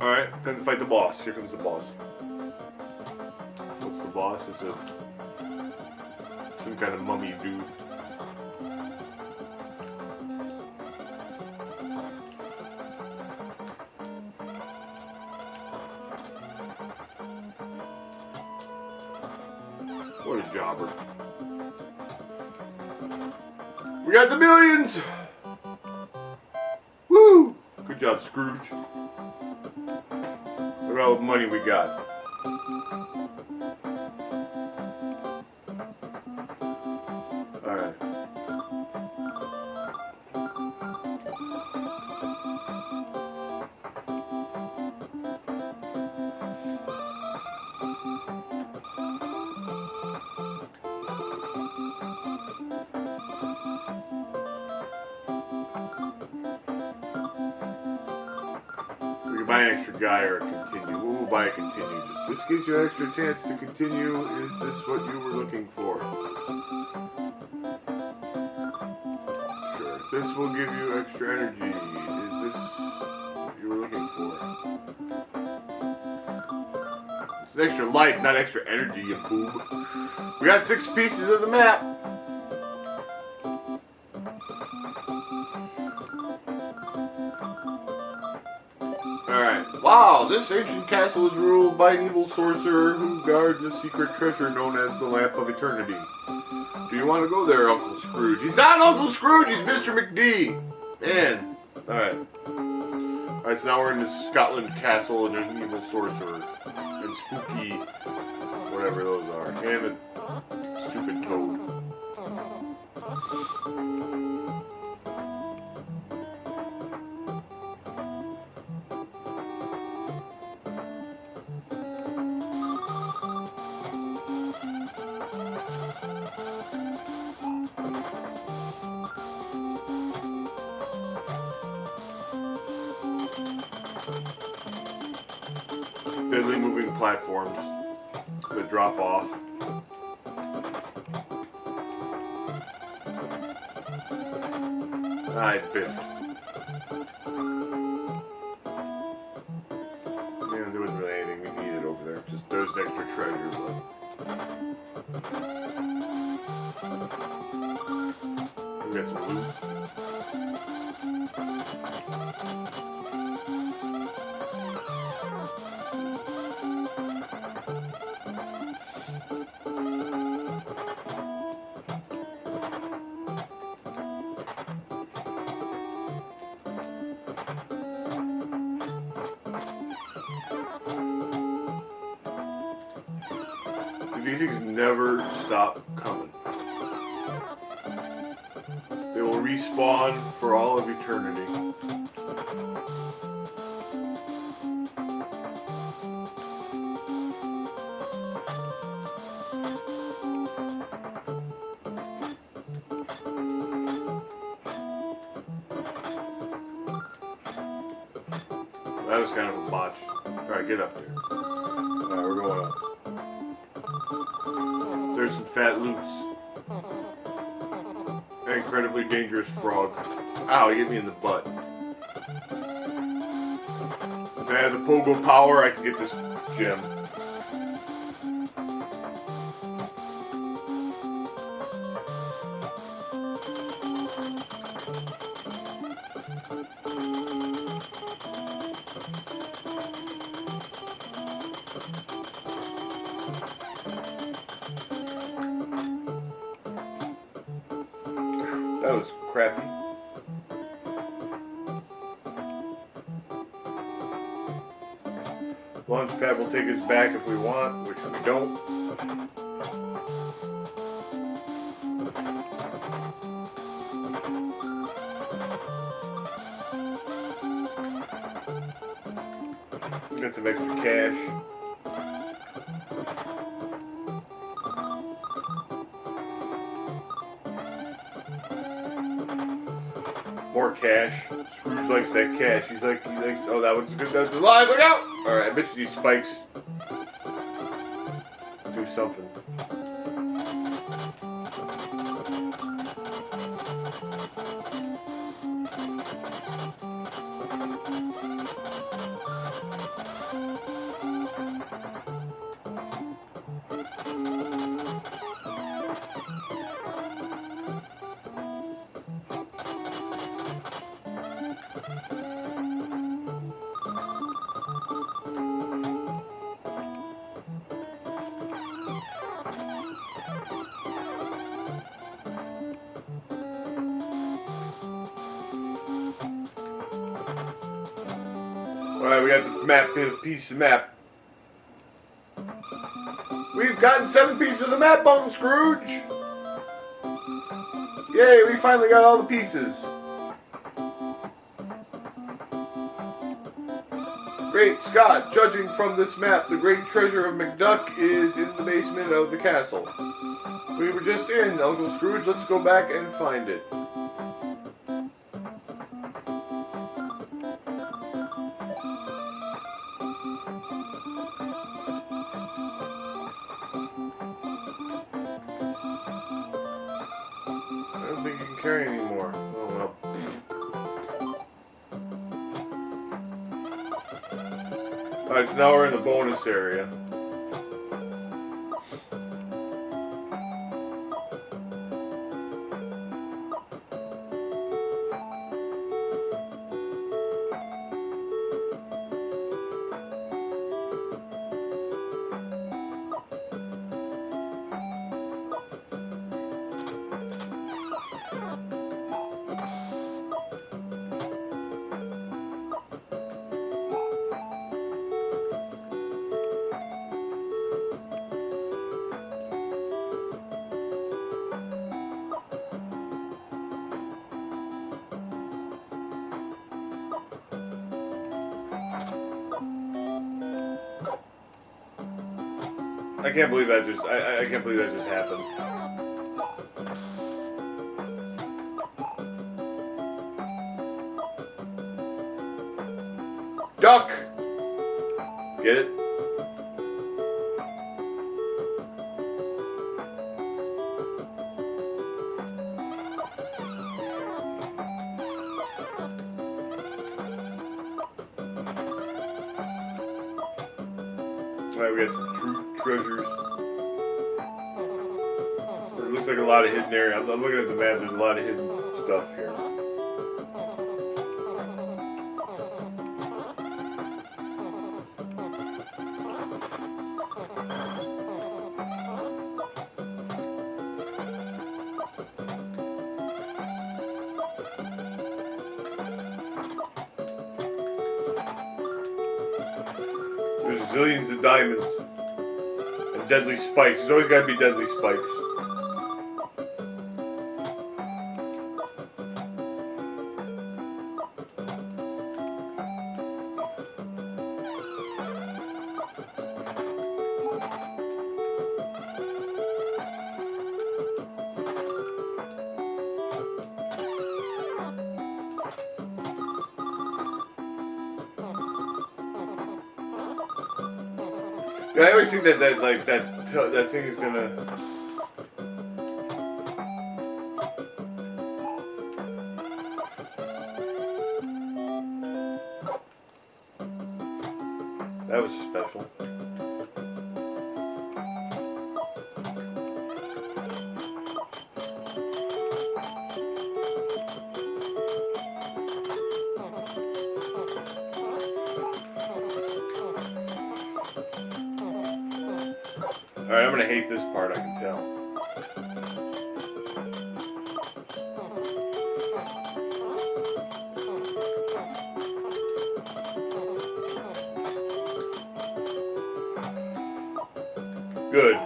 Alright, time to fight the boss. Here comes the boss. What's the boss? It's some kind of mummy dude. What a jobber. We got the millions! Woo! Good job, Scrooge. Look at all the money we got. Alright. We can buy an extra guy or continue. We'll buy a continue. This gives you an extra chance to continue. Is this what you were looking for? Sure. This will give you extra energy. Is this what you were looking for? It's an extra life, not extra energy, you boob. We got 6 pieces of the map. Alright. Wow, this ancient castle is ruled by an evil sorcerer who guards a secret treasure known as the Lamp of Eternity. Do you want to go there, Uncle Scrooge? He's not Uncle Scrooge, he's Mr. McD. Man. Alright. Alright, so now we're in this Scotland castle and there's an evil sorcerer. And spooky, whatever those are. And a stupid toad. Steadily moving platforms that drop off. I biffed. Yeah, there wasn't really anything we needed over there. Just those extra treasures. We got some loot. These things never stop coming. They will respawn for all of eternity. That was kind of a botch. Alright, get up there. Alright, we're going up. There's some fat loops. An incredibly dangerous frog. Ow, he hit me in the butt. Since I have the pogo power, I can get this gem. That was crappy. Launchpad will take us back if we want, which we don't. Got some extra cash. More cash. Scrooge likes that cash. He likes, oh, that one's good. That's alive. Look out! Alright, I bet you these spikes do something. Alright, we got the map, piece of map. We've gotten 7 pieces of the map, Uncle Scrooge! Yay, we finally got all the pieces. Great Scott, judging from this map, the great treasure of McDuck is in the basement of the castle. We were just in, Uncle Scrooge. Let's go back and find it. I don't think you can carry anymore. Oh well. Alright, so now we're in the bonus area. I can't believe that just I can't believe that just happened. Duck! Get it? Alright, we got some true treasures. It looks like a lot of hidden area. I'm looking at the map, there's a lot of hidden stuff here. There's zillions of diamonds and deadly spikes. There's always got to be deadly spikes. Yeah, I always think that thing is gonna. That was special. Alright, I'm gonna hate this part, I can tell. Good.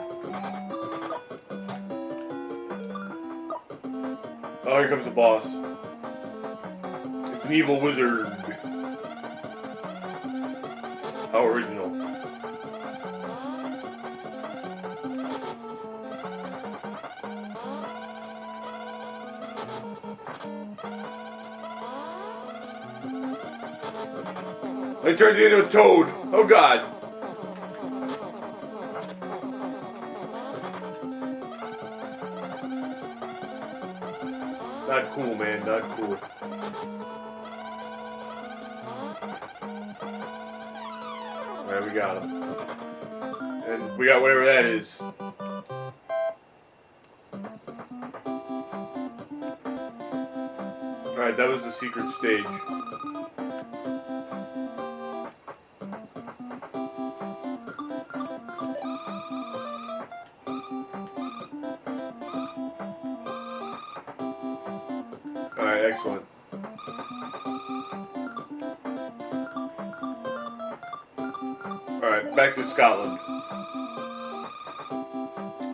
Oh, here comes the boss. It's an evil wizard. How original. It turns into a toad. Oh God. Not cool, man. Not cool. Alright, we got him. And we got whatever that is. Alright, that was the secret stage. Alright, excellent. Alright, back to Scotland.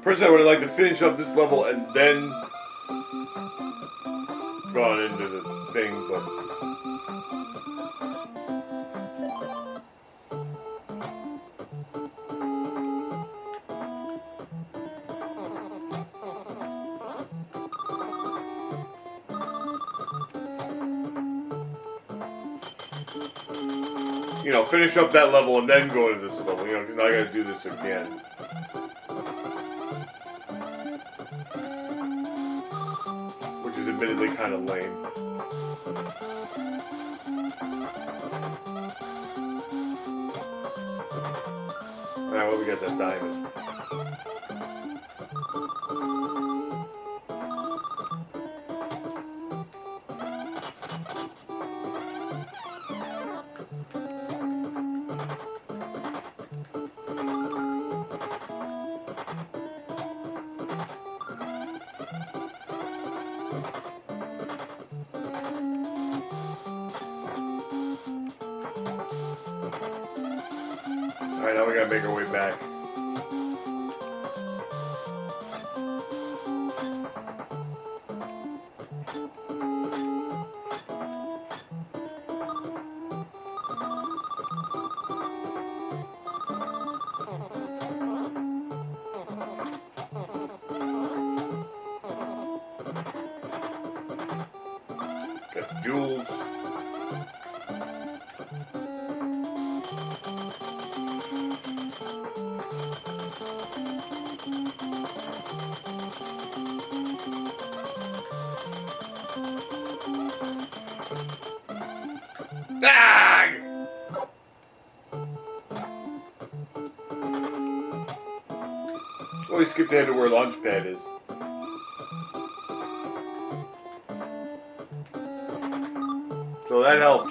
Personally, I would like to finish up this level and then go on into the thing, but... You know, finish up that level and then go to this level, you know, because now I gotta do this again. Which is admittedly kind of lame. Alright, well, we got that diamond. Alright, now we gotta make our way back. Got the jewels. Ah! Oh, we skipped ahead to where launch pad is. So that helped.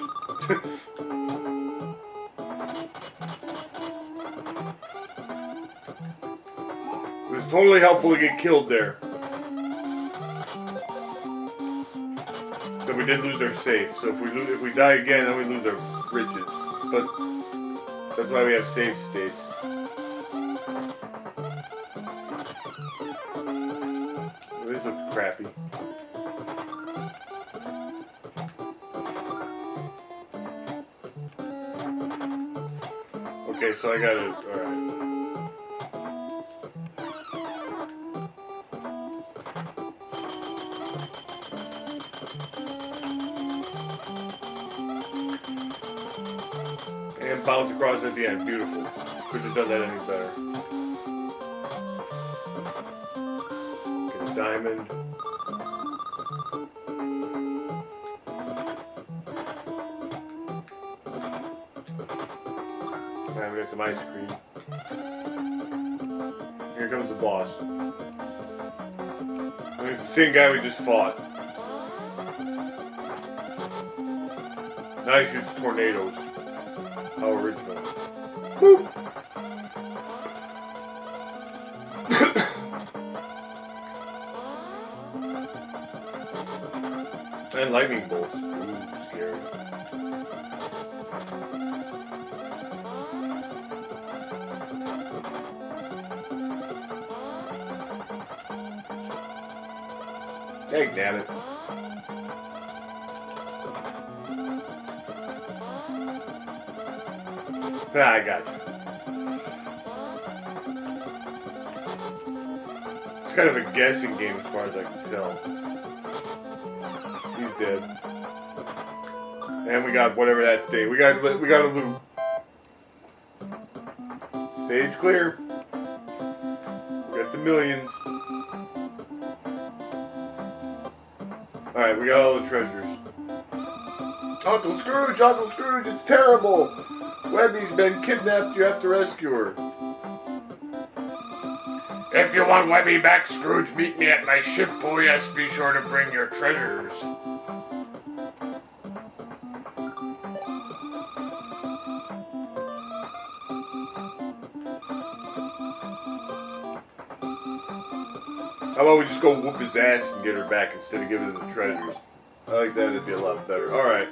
It was totally helpful to get killed there. So we did lose our safe. So if we die again, then we lose our riches. But that's why we have save states. This looks crappy. Okay, so I got it. Alright. And bounce across at the end. Beautiful. Couldn't have done that any better. Get a diamond. Alright, we got some ice cream. Here comes the boss. And it's the same guy we just fought. Now he shoots tornadoes. How original. Boop! And lightning bolts. Ooh, scary. Hey, damn it. I got you. It's kind of a guessing game as far as I can tell. He's dead. And we got whatever that thing. We got a loot. Stage clear. We got the millions. Alright, we got all the treasures. Uncle Scrooge, it's terrible! Webby's been kidnapped, you have to rescue her. If you want Webby back, Scrooge, meet me at my ship. Oh yes, be sure to bring your treasures. How about we just go whoop his ass and get her back instead of giving him the treasures? I like that, it'd be a lot better. Alright.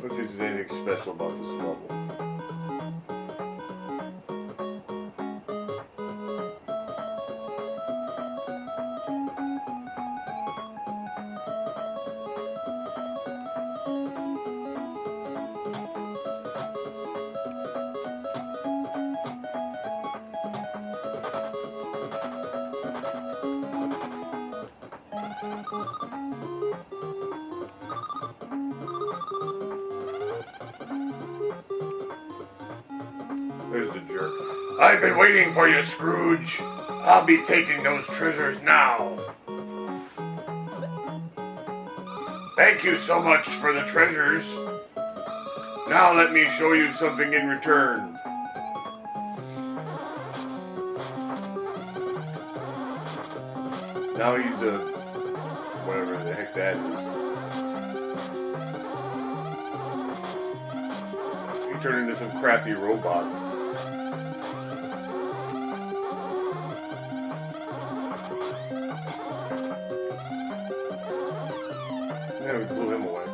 Let's see if there's anything special about this level. There's the jerk. I've been waiting for you, Scrooge. I'll be taking those treasures now. Thank you so much for the treasures. Now let me show you something in return. Now he's a... whatever the heck that is. He turned into some crappy robot. Yeah, we blew him away.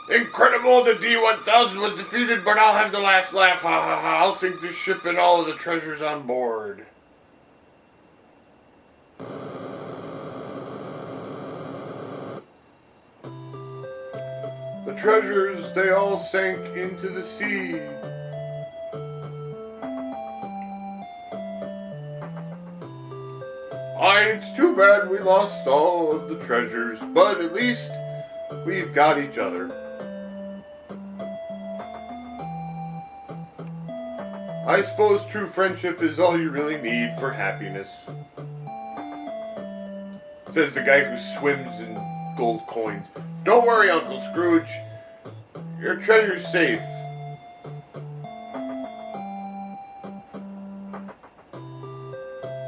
Incredible! The D-1000 was defeated, but I'll have the last laugh. Ha ha ha! I'll sink the ship and all of the treasures on board. The treasures, they all sank into the sea. It's too bad we lost all of the treasures, but at least we've got each other. I suppose true friendship is all you really need for happiness. Says the guy who swims in gold coins. Don't worry, Uncle Scrooge. Your treasure's safe.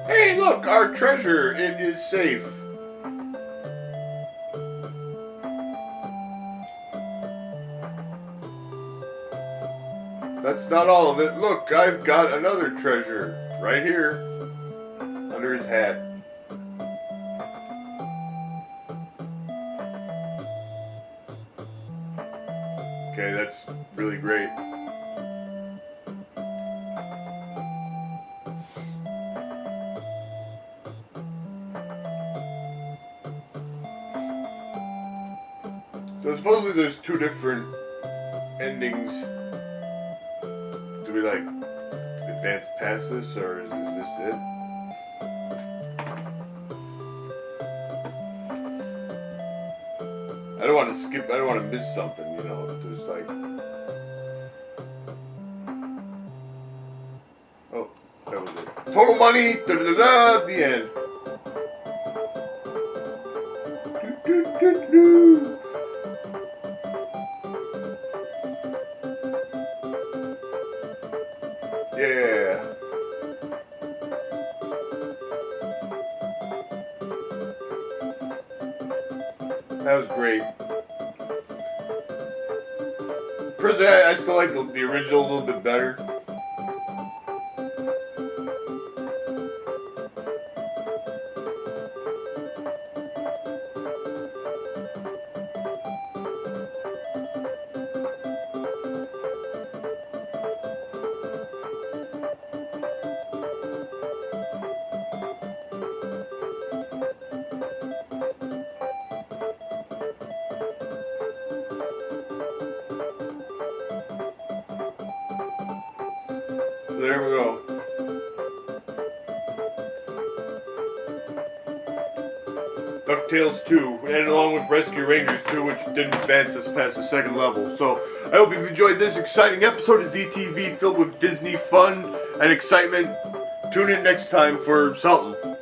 Hey, look, our treasure, it is safe. That's not all of it. Look, I've got another treasure right here under his hat. Okay, that's really great. So supposedly there's two different endings. Do we like advance past this, or is this it? I don't want to skip. I don't want to miss something. You know, if there's like, oh, that was it. Total money. Da da da. The end. Do, do, do, do. Yeah. That was great. Personally, I still like the original a little bit better. So there we go. Ducktales 2, and along with Rescue Rangers 2, which didn't advance us past the second level. So I hope you've enjoyed this exciting episode of ZTV filled with Disney fun and excitement. Tune in next time for something.